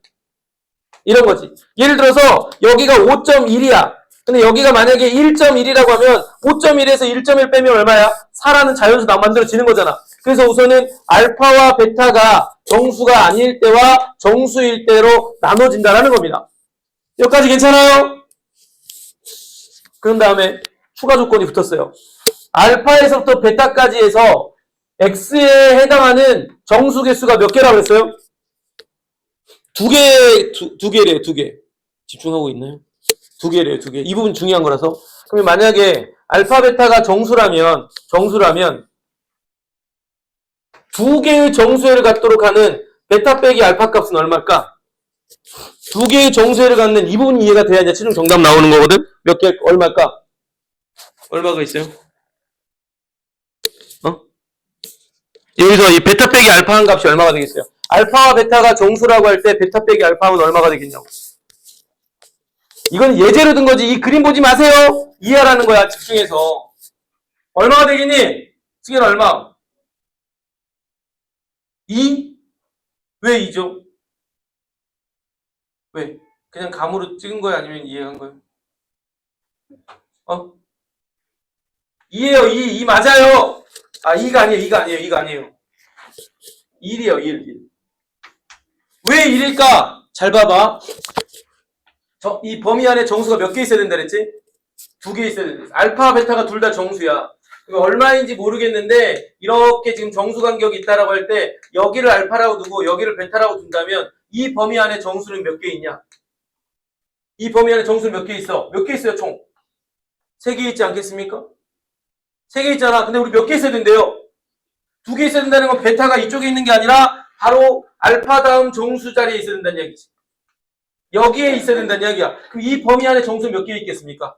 이런 거지. 예를 들어서 여기가 5.1이야. 근데 여기가 만약에 1.1이라고 하면 5.1에서 1.1 빼면 얼마야? 4라는 자연수가 만들어지는 거잖아. 그래서 우선은 알파와 베타가 정수가 아닐 때와 정수일 때로 나눠진다라는 겁니다. 여기까지 괜찮아요? 그런 다음에 추가 조건이 붙었어요. 알파에서부터 베타까지 해서 x에 해당하는 정수 개수가 몇 개라고 했어요? 두 개래요, 두 개. 집중하고 있나요? 두 개래요, 두 개. 이 부분 중요한 거라서. 그러면 만약에 알파, 베타가 정수라면 두 개의 정수회를 갖도록 하는 베타 빼기 알파 값은 얼마일까? 두 개의 정수회를 갖는 이 부분이 이해가 돼야 이제 최종 정답 나오는 거거든? 몇 개, 얼마일까? 얼마가 있어요? 여기서 이 베타 빼기 알파 한 값이 얼마가 되겠어요? 알파와 베타가 정수라고 할 때 베타 빼기 알파 하면 얼마가 되겠냐고. 이건 예제로 든 거지. 이 그림 보지 마세요. 이해하라는 거야. 집중해서. 얼마가 되겠니? 승현 얼마? 2? 왜 2죠? 왜? 그냥 감으로 찍은 거야? 아니면 이해한 거야? 2예요. 2 맞아요. 아, 2가 아니에요. 1이에요. 1. 왜 1일까? 잘 봐봐. 이 범위 안에 정수가 몇 개 있어야 된다 그랬지? 2개 있어야 된다. 알파, 베타가 둘 다 정수야. 그럼 얼마인지 모르겠는데 이렇게 지금 정수 간격이 있다라고 할 때 여기를 알파라고 두고 여기를 베타라고 둔다면 이 범위 안에 정수는 몇 개 있냐? 이 범위 안에 정수는 몇 개 있어? 몇 개 있어요, 총? 3개 있지 않겠습니까? 3개 있잖아. 근데 우리 몇 개 있어야 된대요? 2개 있어야 된다는 건 베타가 이쪽에 있는 게 아니라 바로 알파 다음 정수 자리에 있어야 된다는 얘기지. 여기에 있어야 된다는 이야기야. 그럼 이 범위 안에 정수는 몇 개 있겠습니까?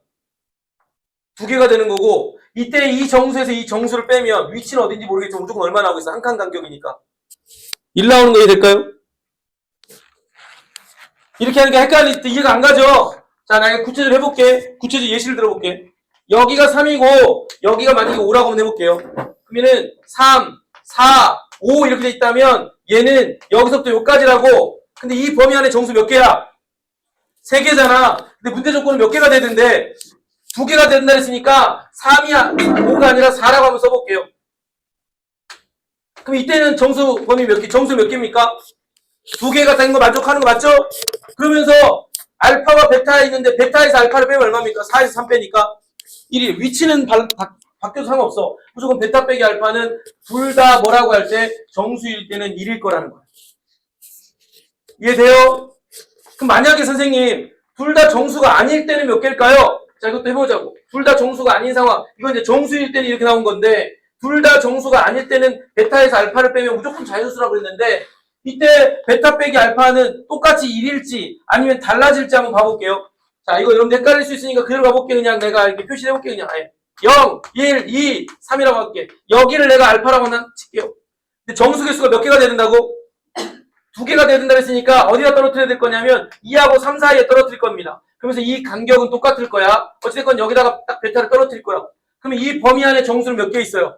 2개가 되는 거고 이때 이 정수에서 이 정수를 빼면 위치는 어딘지 모르겠지만 무조건 얼마 나오고 있어? 한 칸 간격이니까. 1 나오는 거 이해될까요? 이렇게 하니까 헷갈릴 때 이해가 안 가죠? 자, 나 구체적으로 해볼게. 구체적 예시를 들어볼게. 여기가 3이고 여기가 만약에 5라고 한번 해볼게요. 그러면은 3, 4, 5 이렇게 돼 있다면 얘는 여기서부터 여기까지라고. 근데 이 범위 안에 정수 몇 개야? 3개잖아. 근데 문제 조건은 몇 개가 되는데 2개가 된다 했으니까 3이야 5가 아니라 4라고 한번 써볼게요. 그럼 이때는 정수 범위 몇 개? 정수 몇 개입니까? 2개가 된 거 만족하는 거 맞죠? 그러면서 알파와 베타에 있는데 베타에서 알파를 빼면 얼마입니까? 4에서 3 빼니까 1이. 위치는 바뀌어도 상관없어. 무조건 베타 빼기 알파는 둘 다 뭐라고 할 때 정수일 때는 1일 거라는 거야. 이해돼요? 그럼 만약에 선생님 둘 다 정수가 아닐 때는 몇 개일까요? 자, 이것도 해보자고. 둘 다 정수가 아닌 상황. 이건 이제 정수일 때는 이렇게 나온 건데 둘 다 정수가 아닐 때는 베타에서 알파를 빼면 무조건 자연수라고 했는데 이때 베타 빼기 알파는 똑같이 1일지 아니면 달라질지 한번 봐볼게요. 자, 이거 여러분들 헷갈릴 수 있으니까 그대로 가볼게. 그냥 내가 이렇게 표시해볼게. 그냥 아예 0, 1, 2, 3이라고 할게. 여기를 내가 알파라고 하나 칠게요. 근데 정수 개수가 몇 개가 돼야 된다고? 2개가 돼야 된다 했으니까 어디다 떨어뜨려야 될 거냐면 2하고 3 사이에 떨어뜨릴 겁니다. 그러면서 이 간격은 똑같을 거야. 어찌됐건 여기다가 딱 베타를 떨어뜨릴 거야. 그러면 이 범위 안에 정수는 몇 개 있어요?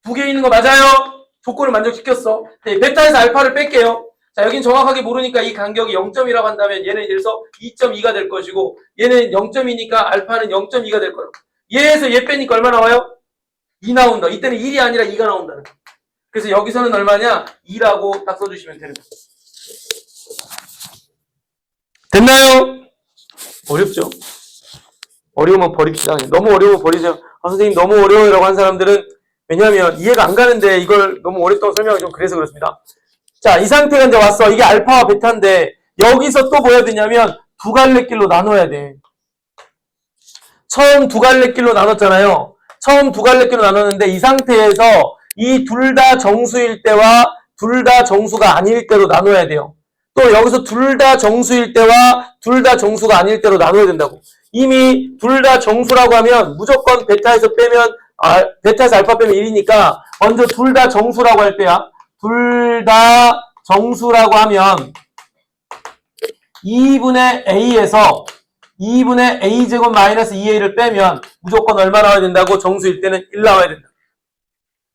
2개 있는 거 맞아요? 조건을 만족시켰어. 네, 베타에서 알파를 뺄게요. 자, 여긴 정확하게 모르니까 이 간격이 0.이라고 한다면 얘는 이래서 2.2가 될 것이고 얘는 0.2니까 알파는 0.2가 될 거예요. 얘에서 얘 빼니까 얼마 나와요? 2 나온다. 이때는 1이 아니라 2가 나온다는 거예요. 그래서 여기서는 얼마냐? 2라고 딱 써주시면 되는 거예요. 됐나요? 어렵죠? 어려우면 버립시다. 너무 어려우면 버리세요. 아, 선생님 너무 어려워요 라고 한 사람들은 왜냐하면 이해가 안 가는데 이걸 너무 어렵다고 설명하기 좀 그래서 그렇습니다. 자, 이 상태가 이제 왔어. 이게 알파와 베타인데 여기서 또 뭐 해야 되냐면 두 갈래 길로 나눠야 돼. 처음 두 갈래 길로 나눴잖아요. 처음 두 갈래 길로 나눴는데 이 상태에서 이 둘 다 정수일 때와 둘 다 정수가 아닐 때로 나눠야 돼요. 또 여기서 둘 다 정수일 때와 둘 다 정수가 아닐 때로 나눠야 된다고. 이미 둘 다 정수라고 하면 무조건 베타에서 빼면 베타에서 알파 빼면 1이니까 먼저 둘 다 정수라고 할 때야. 둘 다 정수라고 하면 2분의 A에서 2분의 A제곱 마이너스 2A를 빼면 무조건 얼마 나와야 된다고? 정수일 때는 1 나와야 된다.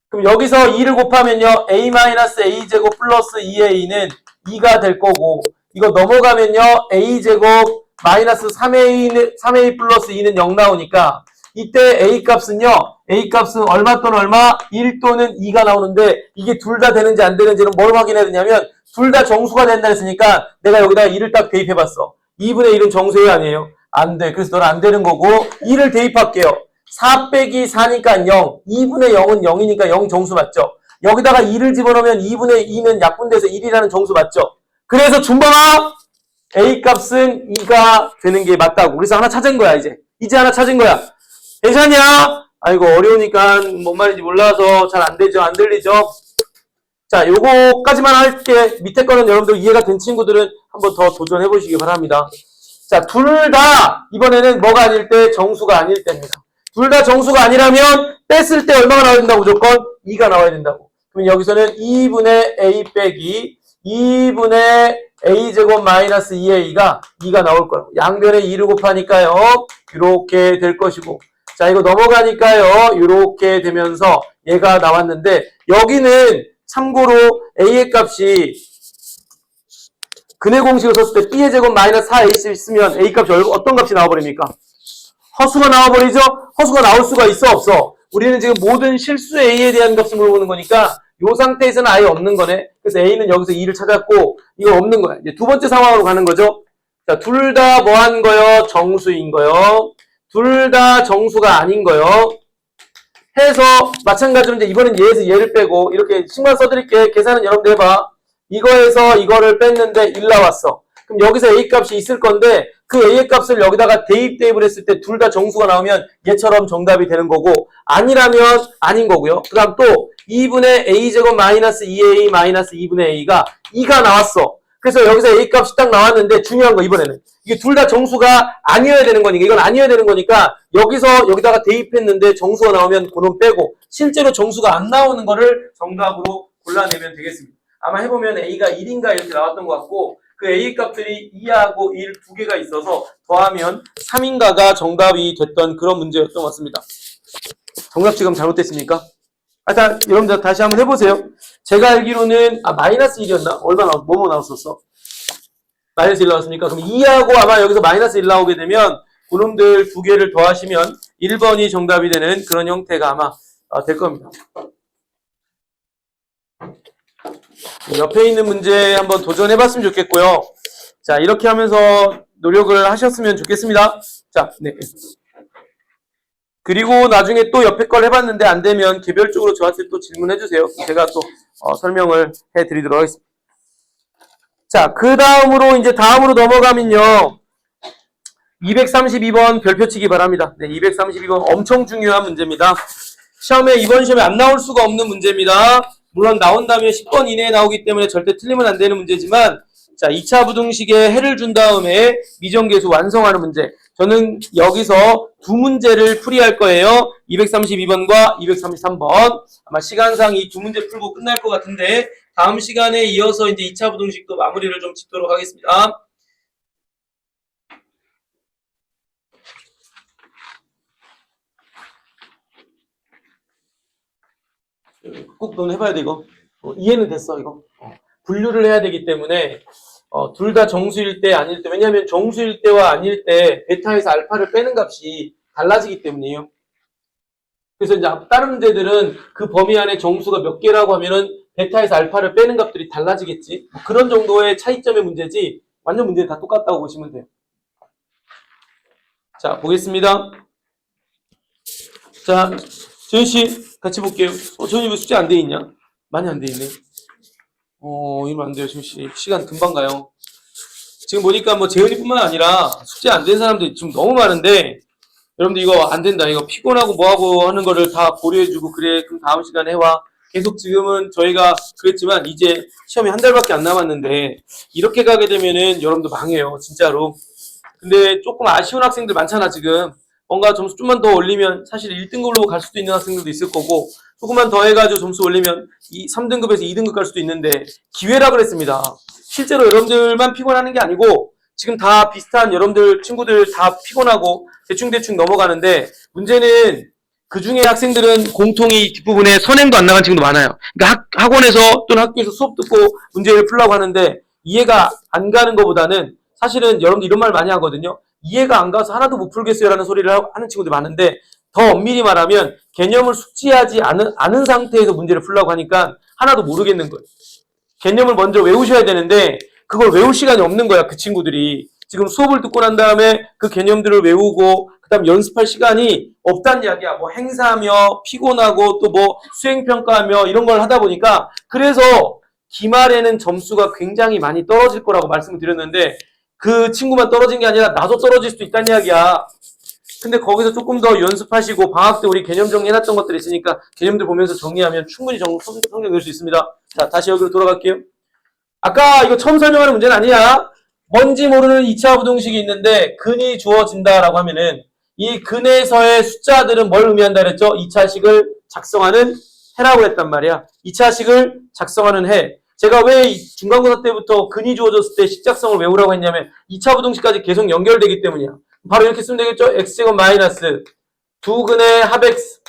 그럼 여기서 2를 곱하면요. A 마이너스 A제곱 플러스 2A는 2가 될 거고 이거 넘어가면요. A제곱 마이너스 3A 플러스 2는 0 나오니까 이때 A 값은요. A 값은 얼마 또는 얼마? 1 또는 2가 나오는데 이게 둘 다 되는지 안 되는지는 뭘 확인해야 되냐면 둘 다 정수가 된다 했으니까 내가 여기다가 2를 딱 대입해봤어. 2분의 1은 정수예요 아니에요? 안 돼. 그래서 너는 안 되는 거고 2를 대입할게요. 4 빼기 4니까 0. 2분의 0은 0이니까 0 정수 맞죠? 여기다가 2를 집어넣으면 2분의 2는 약분돼서 1이라는 정수 맞죠? 그래서 준범아 A 값은 2가 되는 게 맞다고. 그래서 하나 찾은 거야 이제. 이제 하나 찾은 거야. 괜찮냐? 아이고 어려우니까 뭔 말인지 몰라서 잘 안 되죠. 안 들리죠? 자, 요거까지만 할게. 밑에 거는 여러분들 이해가 된 친구들은 한번 더 도전해 보시기 바랍니다. 자, 둘 다 이번에는 뭐가 아닐 때? 정수가 아닐 때입니다. 둘 다 정수가 아니라면 뺐을 때 얼마가 나와야 된다고? 무조건 2가 나와야 된다고. 그럼 여기서는 2분의 A 빼기 2분의 A제곱 마이너스 2A가 2가 나올 거라고. 양변에 2를 곱하니까요. 이렇게 될 것이고. 자, 이거 넘어가니까요. 이렇게 되면서 얘가 나왔는데 여기는 참고로 A의 값이 근해 공식을 썼을 때 B의 제곱 마이너스 4AC 있으면 A 값이 어떤 값이 나와버립니까? 허수가 나와버리죠? 허수가 나올 수가 있어 없어? 우리는 지금 모든 실수 A에 대한 값을 물어보는 거니까 이 상태에서는 아예 없는 거네. 그래서 A는 여기서 2를 찾았고 이거 없는 거야. 이제 두 번째 상황으로 가는 거죠. 자, 둘 다 뭐 한 거요? 정수인 거요. 둘 다 정수가 아닌 거요. 해서 마찬가지로 이제 이번엔 얘에서 얘를 빼고 이렇게 식만 써드릴게. 계산은 여러분들 해봐. 이거에서 이거를 뺐는데 1 나왔어. 그럼 여기서 A 값이 있을 건데 그 A의 값을 여기다가 대입을 했을 때 둘 다 정수가 나오면 얘처럼 정답이 되는 거고 아니라면 아닌 거고요. 그 다음 또 2분의 A제곱 마이너스 2A 마이너스 2분의 A가 2가 나왔어. 그래서 여기서 A 값이 딱 나왔는데 중요한 거 이번에는 이게 둘 다 정수가 아니어야 되는 거니까 이건 아니어야 되는 거니까 여기서 여기다가 대입했는데 정수가 나오면 그놈 빼고 실제로 정수가 안 나오는 거를 정답으로 골라내면 되겠습니다. 아마 해보면 A가 1인가 이렇게 나왔던 것 같고 그 A 값들이 2하고 1 두 개가 있어서 더하면 3인가가 정답이 됐던 그런 문제였던 것 같습니다. 정답 지금 잘못됐습니까? 자, 여러분들 다시 한번 해보세요. 제가 알기로는 마이너스 1이었나? 얼마 뭐뭐 나왔었어? 마이너스 1 나왔으니까 그럼 2하고 아마 여기서 마이너스 1 나오게 되면 그놈들 두 개를 더하시면 1번이 정답이 되는 그런 형태가 아마 될 겁니다. 옆에 있는 문제 한번 도전해봤으면 좋겠고요. 자, 이렇게 하면서 노력을 하셨으면 좋겠습니다. 자, 네. 그리고 나중에 또 옆에 걸 해봤는데 안 되면 개별적으로 저한테 또 질문해주세요. 제가 또 설명을 해드리도록 하겠습니다. 자, 그 다음으로 이제 다음으로 넘어가면요. 232번 별표 치기 바랍니다. 네, 232번 엄청 중요한 문제입니다. 이번 시험에 안 나올 수가 없는 문제입니다. 물론 나온다면 10번 이내에 나오기 때문에 절대 틀리면 안 되는 문제지만 자, 2차 부등식에 해를 준 다음에 미정계수 완성하는 문제. 저는 여기서 두 문제를 풀이할 거예요. 232번과 233번. 아마 시간상 이 두 문제 풀고 끝날 것 같은데 다음 시간에 이어서 이제 2차 부등식도 마무리를 좀 짓도록 하겠습니다. 꼭 넌 해봐야 돼 이거. 이해는 됐어, 이거? 분류를 해야 되기 때문에, 둘 다 정수일 때, 아닐 때, 왜냐하면 정수일 때와 아닐 때, 베타에서 알파를 빼는 값이 달라지기 때문이에요. 그래서 이제 다른 문제들은 그 범위 안에 정수가 몇 개라고 하면은, 베타에서 알파를 빼는 값들이 달라지겠지. 그런 정도의 차이점의 문제지, 완전 문제는 다 똑같다고 보시면 돼요. 자, 보겠습니다. 자, 조윤씨, 같이 볼게요. 조윤이 왜 숙제 안 돼 있냐? 많이 안 돼 있네. 이러면 안 돼요, 조윤씨. 시간 금방 가요. 지금 보니까 뭐 재은이뿐만 아니라 숙제 안 된 사람들이 지금 너무 많은데, 여러분들 이거 안 된다. 이거 피곤하고 뭐하고 하는 거를 다 고려해주고, 그래, 그럼 다음 시간에 해와. 계속 지금은 저희가 그랬지만, 이제 시험이 한 달밖에 안 남았는데, 이렇게 가게 되면은 여러분들 망해요, 진짜로. 근데 조금 아쉬운 학생들 많잖아, 지금. 뭔가 점수 좀만 더 올리면 사실 1등급으로 갈 수도 있는 학생들도 있을 거고, 조금만 더 해가지고 점수 올리면 3등급에서 2등급 갈 수도 있는데, 기회라 그랬습니다. 실제로 여러분들만 피곤하는 게 아니고, 지금 다 비슷한 여러분들, 친구들 다 피곤하고, 대충대충 넘어가는데, 문제는 그 중에 학생들은 공통이 뒷부분에 선행도 안 나간 친구도 많아요. 그러니까 학원에서 또는 학교에서 수업 듣고 문제를 풀라고 하는데, 이해가 안 가는 것보다는 사실은 여러분들 이런 말 많이 하거든요. 이해가 안 가서 하나도 못 풀겠어요 라는 소리를 하는 친구들이 많은데, 더 엄밀히 말하면 개념을 숙지하지 않은 상태에서 문제를 풀라고 하니까 하나도 모르겠는 거예요. 개념을 먼저 외우셔야 되는데 그걸 외울 시간이 없는 거야, 그 친구들이. 지금 수업을 듣고 난 다음에 그 개념들을 외우고 그 다음 연습할 시간이 없다는 이야기야. 뭐 행사하며 피곤하고 또 뭐 수행평가하며 이런 걸 하다 보니까, 그래서 기말에는 점수가 굉장히 많이 떨어질 거라고 말씀을 드렸는데, 그 친구만 떨어진 게 아니라 나도 떨어질 수도 있다는 이야기야. 근데 거기서 조금 더 연습하시고, 방학 때 우리 개념 정리해놨던 것들이 있으니까 개념들 보면서 정리하면 충분히 성적 낼 수 있습니다. 자, 다시 여기로 돌아갈게요. 아까 이거 처음 설명하는 문제는 아니야. 뭔지 모르는 2차 부등식이 있는데 근이 주어진다라고 하면은, 이 근에서의 숫자들은 뭘 의미한다 그랬죠? 2차식을 작성하는 해라고 했단 말이야. 2차식을 작성하는 해. 제가 왜 중간고사 때부터 근이 주어졌을 때 식작성을 외우라고 했냐면 2차 부등식까지 계속 연결되기 때문이야. 바로 이렇게 쓰면 되겠죠? x제곱 마이너스 두근의 합 x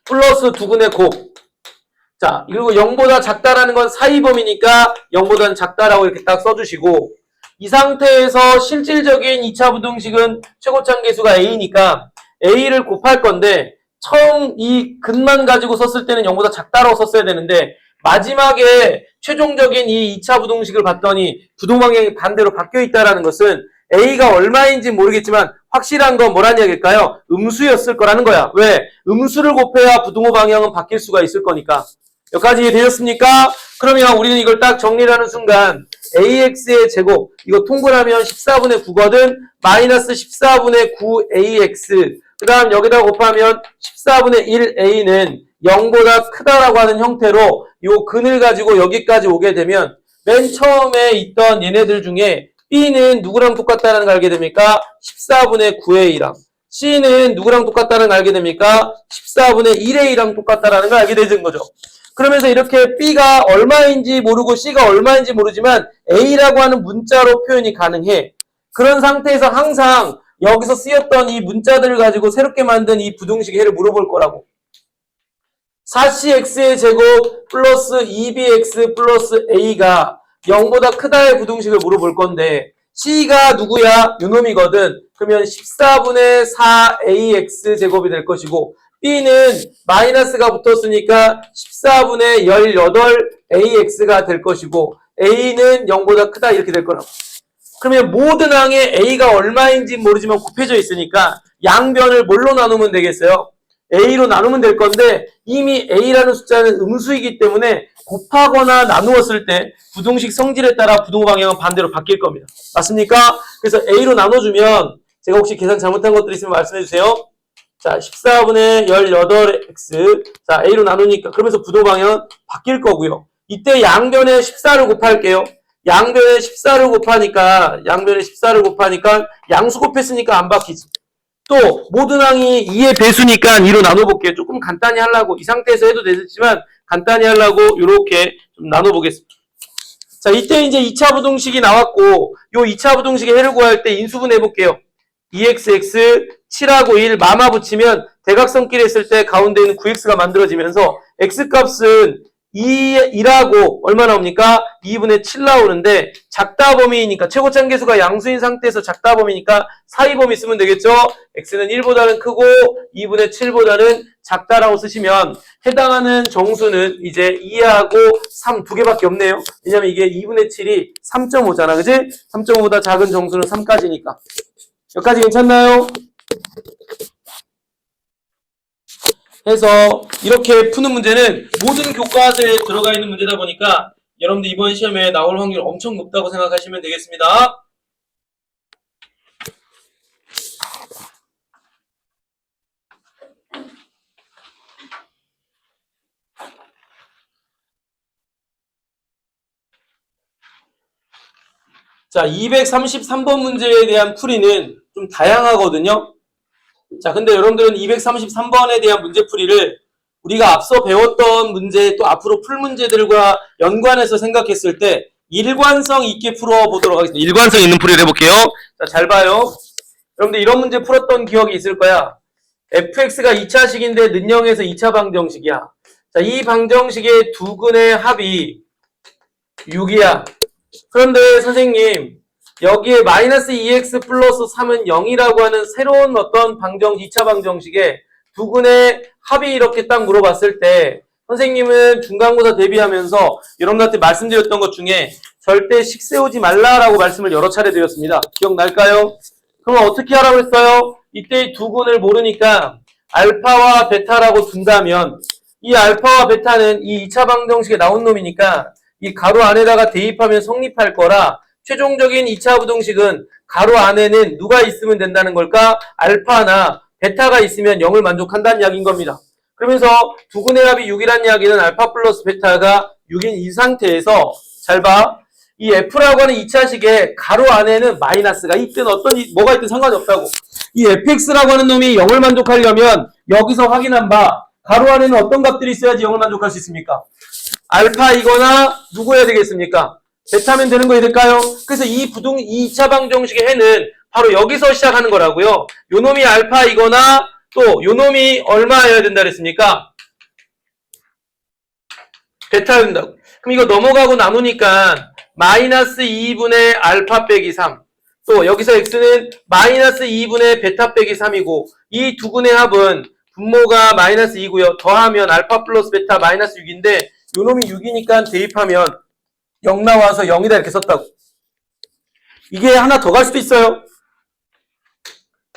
플러스 두근의 곱. 자, 그리고 0보다 작다라는 건 사이범위니까 0보다는 작다라고 이렇게 딱 써주시고, 이 상태에서 실질적인 2차 부등식은 최고차계수가 a니까 a를 곱할 건데, 처음 이 근만 가지고 썼을 때는 0보다 작다라고 썼어야 되는데, 마지막에 최종적인 이 2차 부등식을 봤더니 부등방향이 반대로 바뀌어 있다는 것은 a가 얼마인지 모르겠지만 확실한 건 뭐란 얘기일까요? 음수였을 거라는 거야. 왜? 음수를 곱해야 부등호 방향은 바뀔 수가 있을 거니까. 여기까지 이해되셨습니까? 그러면 우리는 이걸 딱 정리를 하는 순간 ax의 제곱, 이거 통분하면 14분의 9거든. 마이너스 14분의 9ax, 그 다음 여기다 곱하면 14분의 1a는 0보다 크다라고 하는 형태로 요 근을 가지고 여기까지 오게 되면, 맨 처음에 있던 얘네들 중에 b는 누구랑 똑같다는 걸 알게 됩니까? 14분의 9a랑. c는 누구랑 똑같다는 걸 알게 됩니까? 14분의 1a랑 똑같다는 걸 알게 되는 거죠. 그러면서 이렇게 b가 얼마인지 모르고 c가 얼마인지 모르지만 a라고 하는 문자로 표현이 가능해. 그런 상태에서 항상 여기서 쓰였던 이 문자들을 가지고 새롭게 만든 이 부등식의 해를 물어볼 거라고. 4cx의 제곱 플러스 2bx 플러스 a가 0보다 크다의 부등식을 물어볼 건데, c가 누구야? 요놈이거든. 그러면 14분의 4ax 제곱이 될 것이고, b는 마이너스가 붙었으니까 14분의 18ax가 될 것이고, a는 0보다 크다 이렇게 될 거라고. 그러면 모든 항에 a가 얼마인지 모르지만 곱해져 있으니까 양변을 뭘로 나누면 되겠어요? a로 나누면 될 건데, 이미 a라는 숫자는 음수이기 때문에 곱하거나 나누었을 때 부등식 성질에 따라 부등호 방향은 반대로 바뀔 겁니다. 맞습니까? 그래서 a로 나눠주면, 제가 혹시 계산 잘못한 것들 있으면 말씀해 주세요. 자, 14분의 18x. 자, a로 나누니까, 그러면서 부등호 방향은 바뀔 거고요. 이때 양변에 14를 곱할게요. 양변에 14를 곱하니까 양수 곱했으니까 안 바뀌지. 또 모든 항이 2의 배수니까 2로 나눠볼게요. 조금 간단히 하려고, 이 상태에서 해도 되지만 간단히 하려고 이렇게 좀 나눠보겠습니다. 자, 이때 이제 2차 부등식이 나왔고, 요 2차 부등식의 해를 구할 때 인수분 해볼게요. 2xx 7하고 1 마마 붙이면 대각선끼리 했을 때 가운데 있는 9x가 만들어지면서 x값은 2라고 얼마 나옵니까? 2분의 7 나오는데 작다 범위니까 최고차 계수가 양수인 상태에서 작다 범위니까 사이 범위 쓰면 되겠죠? x는 1보다는 크고 2분의 7보다는 작다라고 쓰시면 해당하는 정수는 이제 2하고 3 두 개밖에 없네요. 왜냐면 이게 2분의 7이 3.5잖아. 그지? 3.5보다 작은 정수는 3까지니까. 여기까지 괜찮나요? 해서 이렇게 푸는 문제는 모든 교과서에 들어가 있는 문제다 보니까 여러분들 이번 시험에 나올 확률 엄청 높다고 생각하시면 되겠습니다. 자, 233번 문제에 대한 풀이는 좀 다양하거든요. 자, 근데 여러분들은 233번에 대한 문제풀이를 우리가 앞서 배웠던 문제 또 앞으로 풀 문제들과 연관해서 생각했을 때 일관성 있게 풀어보도록 하겠습니다. 일관성 있는 풀이를 해볼게요. 자, 잘 봐요. 여러분들 이런 문제 풀었던 기억이 있을 거야. fx가 2차식인데 는영에서 2차 방정식이야. 자, 이 방정식의 두 근의 합이 6이야. 그런데 선생님 여기에 마이너스 2x 플러스 3은 0이라고 하는 새로운 어떤 방정식, 2차 방정식에 두 근의 합이 이렇게 딱 물어봤을 때 선생님은 중간고사 대비하면서 여러분들한테 말씀드렸던 것 중에 절대 식 세우지 말라라고 말씀을 여러 차례 드렸습니다. 기억날까요? 그럼 어떻게 하라고 했어요? 이때 두 근을 모르니까 알파와 베타라고 둔다면 이 알파와 베타는 이 2차 방정식에 나온 놈이니까 이 가로 안에다가 대입하면 성립할 거라 최종적인 2차 부등식은 가로 안에는 누가 있으면 된다는 걸까? 알파나 베타가 있으면 0을 만족한다는 이야기인 겁니다. 그러면서 두 근의 합이 6이라는 이야기는 알파 플러스 베타가 6인 이 상태에서 잘 봐. 이 f라고 하는 2차식에 가로 안에는 마이너스가 있든 뭐가 있든 상관이 없다고. 이 fx라고 하는 놈이 0을 만족하려면 여기서 확인한 바 가로 안에는 어떤 값들이 있어야지 0을 만족할 수 있습니까? 알파이거나 누구여야 되겠습니까? 베타면 되는 거야 될까요? 그래서 이 2차 방정식의 해는 바로 여기서 시작하는 거라고요. 요 놈이 알파이거나 또 요 놈이 얼마여야 된다 그랬습니까? 베타여야 된다고. 그럼 이거 넘어가고 나누니까 마이너스 2분의 알파 빼기 3. 또 여기서 x는 마이너스 2분의 베타 빼기 3이고 이 두 근의 합은 분모가 마이너스 2고요. 더하면 알파 플러스 베타 마이너스 6인데 요 놈이 6이니까 대입하면 0 나와서 0이다 이렇게 썼다고. 이게 하나 더 갈 수도 있어요.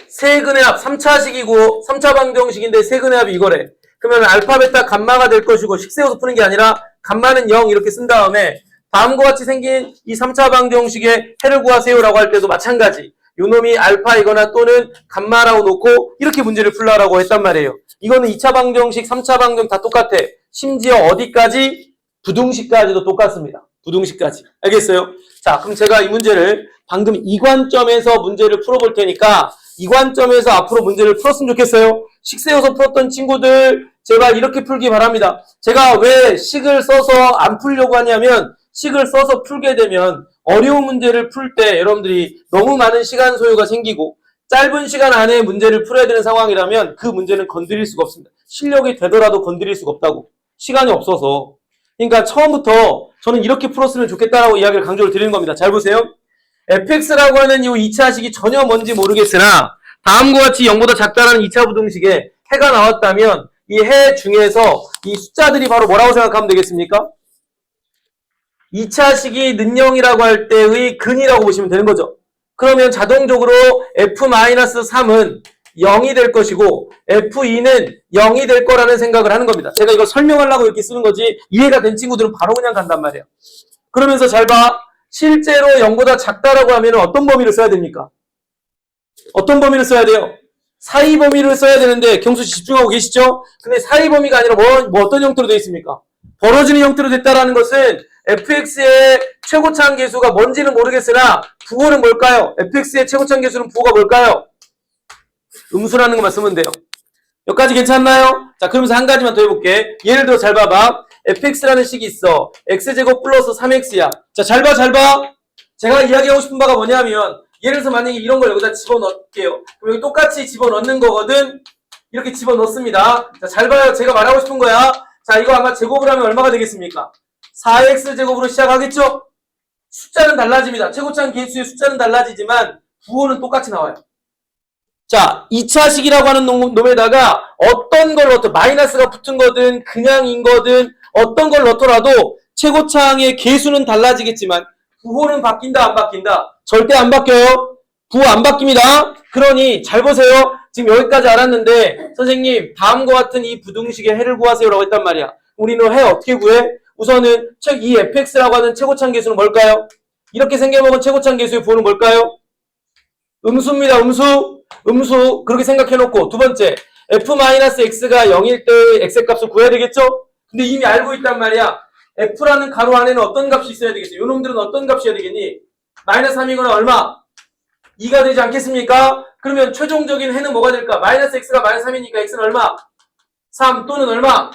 세 근의 합 3차식이고 3차 방정식인데 세 근의 합이 이거래. 그러면 알파 베타 감마가 될 것이고 식 세워서 푸는 게 아니라 감마는 0 이렇게 쓴 다음에 다음과 같이 생긴 이 3차 방정식의 해를 구하세요라고 할 때도 마찬가지. 요 놈이 알파이거나 또는 감마라고 놓고 이렇게 문제를 풀라라고 했단 말이에요. 이거는 2차 방정식, 3차 방정식 다 똑같아. 심지어 어디까지? 부등식까지도 똑같습니다. 부등식까지. 알겠어요? 자, 그럼 제가 이 문제를 방금 이 관점에서 문제를 풀어볼 테니까 이 관점에서 앞으로 문제를 풀었으면 좋겠어요. 식 세워서 풀었던 친구들 제발 이렇게 풀기 바랍니다. 제가 왜 식을 써서 안 풀려고 하냐면 식을 써서 풀게 되면 어려운 문제를 풀 때 여러분들이 너무 많은 시간 소요가 생기고 짧은 시간 안에 문제를 풀어야 되는 상황이라면 그 문제는 건드릴 수가 없습니다. 실력이 되더라도 건드릴 수가 없다고. 시간이 없어서. 그러니까 처음부터 저는 이렇게 풀었으면 좋겠다라고 이야기를 강조를 드리는 겁니다. 잘 보세요. fx라고 하는 이 2차식이 전혀 뭔지 모르겠으나 다음과 같이 0보다 작다라는 2차 부등식에 해가 나왔다면 이 해 중에서 이 숫자들이 바로 뭐라고 생각하면 되겠습니까? 2차식이 는영이라고 할 때의 근이라고 보시면 되는 거죠. 그러면 자동적으로 f-3은 0이 될 것이고 f2는 0이 될 거라는 생각을 하는 겁니다. 제가 이걸 설명하려고 이렇게 쓰는 거지 이해가 된 친구들은 바로 그냥 간단 말이에요. 그러면서 잘 봐. 실제로 0보다 작다라고 하면 어떤 범위를 써야 됩니까? 어떤 범위를 써야 돼요? 사이 범위를 써야 되는데 경수 씨 집중하고 계시죠? 근데 사이 범위가 아니라 뭐 어떤 형태로 되어 있습니까? 벌어지는 형태로 됐다라는 것은 fx의 최고차 함계수가 뭔지는 모르겠으나 부호는 뭘까요? fx의 최고차 함계수는 부호가 뭘까요? 음수라는 것만 쓰면 돼요. 여기까지 괜찮나요? 자, 그러면서 한 가지만 더 해볼게. 예를 들어 잘 봐봐. fx라는 식이 있어. x제곱 플러스 3x야. 자, 잘 봐, 잘 봐. 제가 이야기하고 싶은 바가 뭐냐면 예를 들어서 만약에 이런 걸 여기다 집어넣을게요. 그럼 여기 똑같이 집어넣는 거거든. 이렇게 집어넣습니다. 자, 잘 봐요. 제가 말하고 싶은 거야. 자, 이거 아마 제곱을 하면 얼마가 되겠습니까? 4x제곱으로 시작하겠죠? 숫자는 달라집니다. 최고차항 계수의 숫자는 달라지지만 부호는 똑같이 나와요. 자, 2차식이라고 하는 놈에다가 어떤 걸 넣더 마이너스가 붙은 거든 그냥인 거든 어떤 걸 넣더라도 최고차항의 계수는 달라지겠지만 부호는 바뀐다 안 바뀐다? 절대 안 바뀌어요. 부호 안 바뀝니다. 그러니 잘 보세요. 지금 여기까지 알았는데 선생님 다음과 같은 이 부등식의 해를 구하세요라고 했단 말이야. 우리는 해 어떻게 구해? 우선은 이 fx라고 하는 최고차항 계수는 뭘까요? 이렇게 생겨먹은 최고차항 계수의 부호는 뭘까요? 음수입니다. 음수. 그렇게 생각해놓고 두 번째 f-x가 0일 때 x의 값을 구해야 되겠죠? 근데 이미 알고 있단 말이야. f라는 가로 안에는 어떤 값이 있어야 되겠어? 요 놈들은 어떤 값이어야 되겠니? 마이너스 3이거나 얼마? 2가 되지 않겠습니까? 그러면 최종적인 해는 뭐가 될까? 마이너스 x가 마이너스 3이니까 x는 얼마? 3 또는 얼마?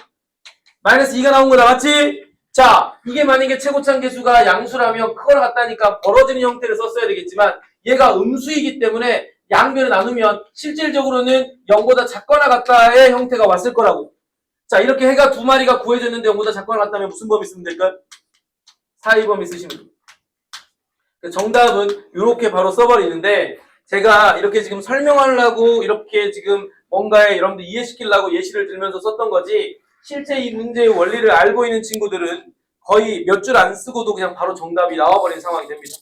마이너스 2가 나온 거다. 맞지? 자, 이게 만약에 최고차항 계수가 양수라면 크거나 같다니까 벌어지는 형태를 썼어야 되겠지만 얘가 음수이기 때문에 양변을 나누면 실질적으로는 0보다 작거나 같다의 형태가 왔을 거라고. 자, 이렇게 해가 두 마리가 구해졌는데 0보다 작거나 같다면 무슨 범위 쓰면 될까요? 사이범위 쓰시면 됩니다. 정답은 이렇게 바로 써버리는데 제가 이렇게 지금 설명하려고 이렇게 지금 뭔가에 여러분들 이해시키려고 예시를 들면서 썼던 거지 실제 이 문제의 원리를 알고 있는 친구들은 거의 몇 줄 안 쓰고도 그냥 바로 정답이 나와버린 상황이 됩니다.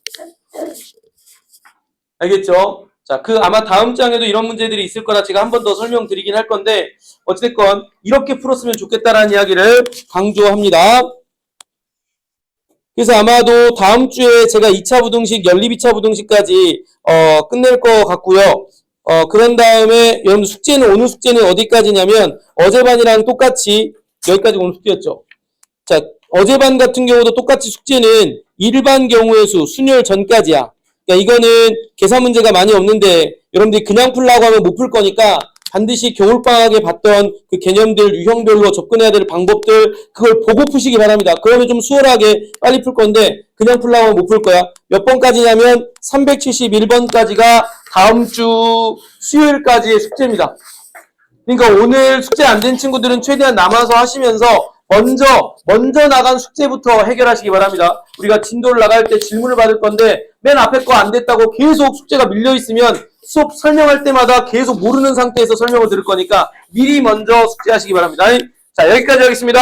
알겠죠? 자, 아마 다음 장에도 이런 문제들이 있을 거라 제가 한 번 더 설명드리긴 할 건데 어쨌든 이렇게 풀었으면 좋겠다라는 이야기를 강조합니다. 그래서 아마도 다음 주에 제가 2차 부등식, 연립 2차 부등식까지 끝낼 것 같고요. 그런 다음에 여러분들 오늘 숙제는 어디까지냐면 어제반이랑 똑같이 여기까지 오늘 숙제였죠. 자, 어제반 같은 경우도 똑같이 숙제는 일반 경우의 수, 순열 전까지야. 그러니까 이거는 계산 문제가 많이 없는데 여러분들이 그냥 풀라고 하면 못 풀 거니까 반드시 겨울방학에 봤던 그 개념들, 유형별로 접근해야 될 방법들 그걸 보고 푸시기 바랍니다. 그러면 좀 수월하게 빨리 풀 건데 그냥 풀라고 하면 못 풀 거야. 몇 번까지냐면 371번까지가 다음 주 수요일까지의 숙제입니다. 그러니까 오늘 숙제 안 된 친구들은 최대한 남아서 하시면서 먼저 나간 숙제부터 해결하시기 바랍니다. 우리가 진도를 나갈 때 질문을 받을 건데 맨 앞에 거 안 됐다고 계속 숙제가 밀려있으면 수업 설명할 때마다 계속 모르는 상태에서 설명을 들을 거니까 미리 먼저 숙제하시기 바랍니다. 자, 여기까지 하겠습니다.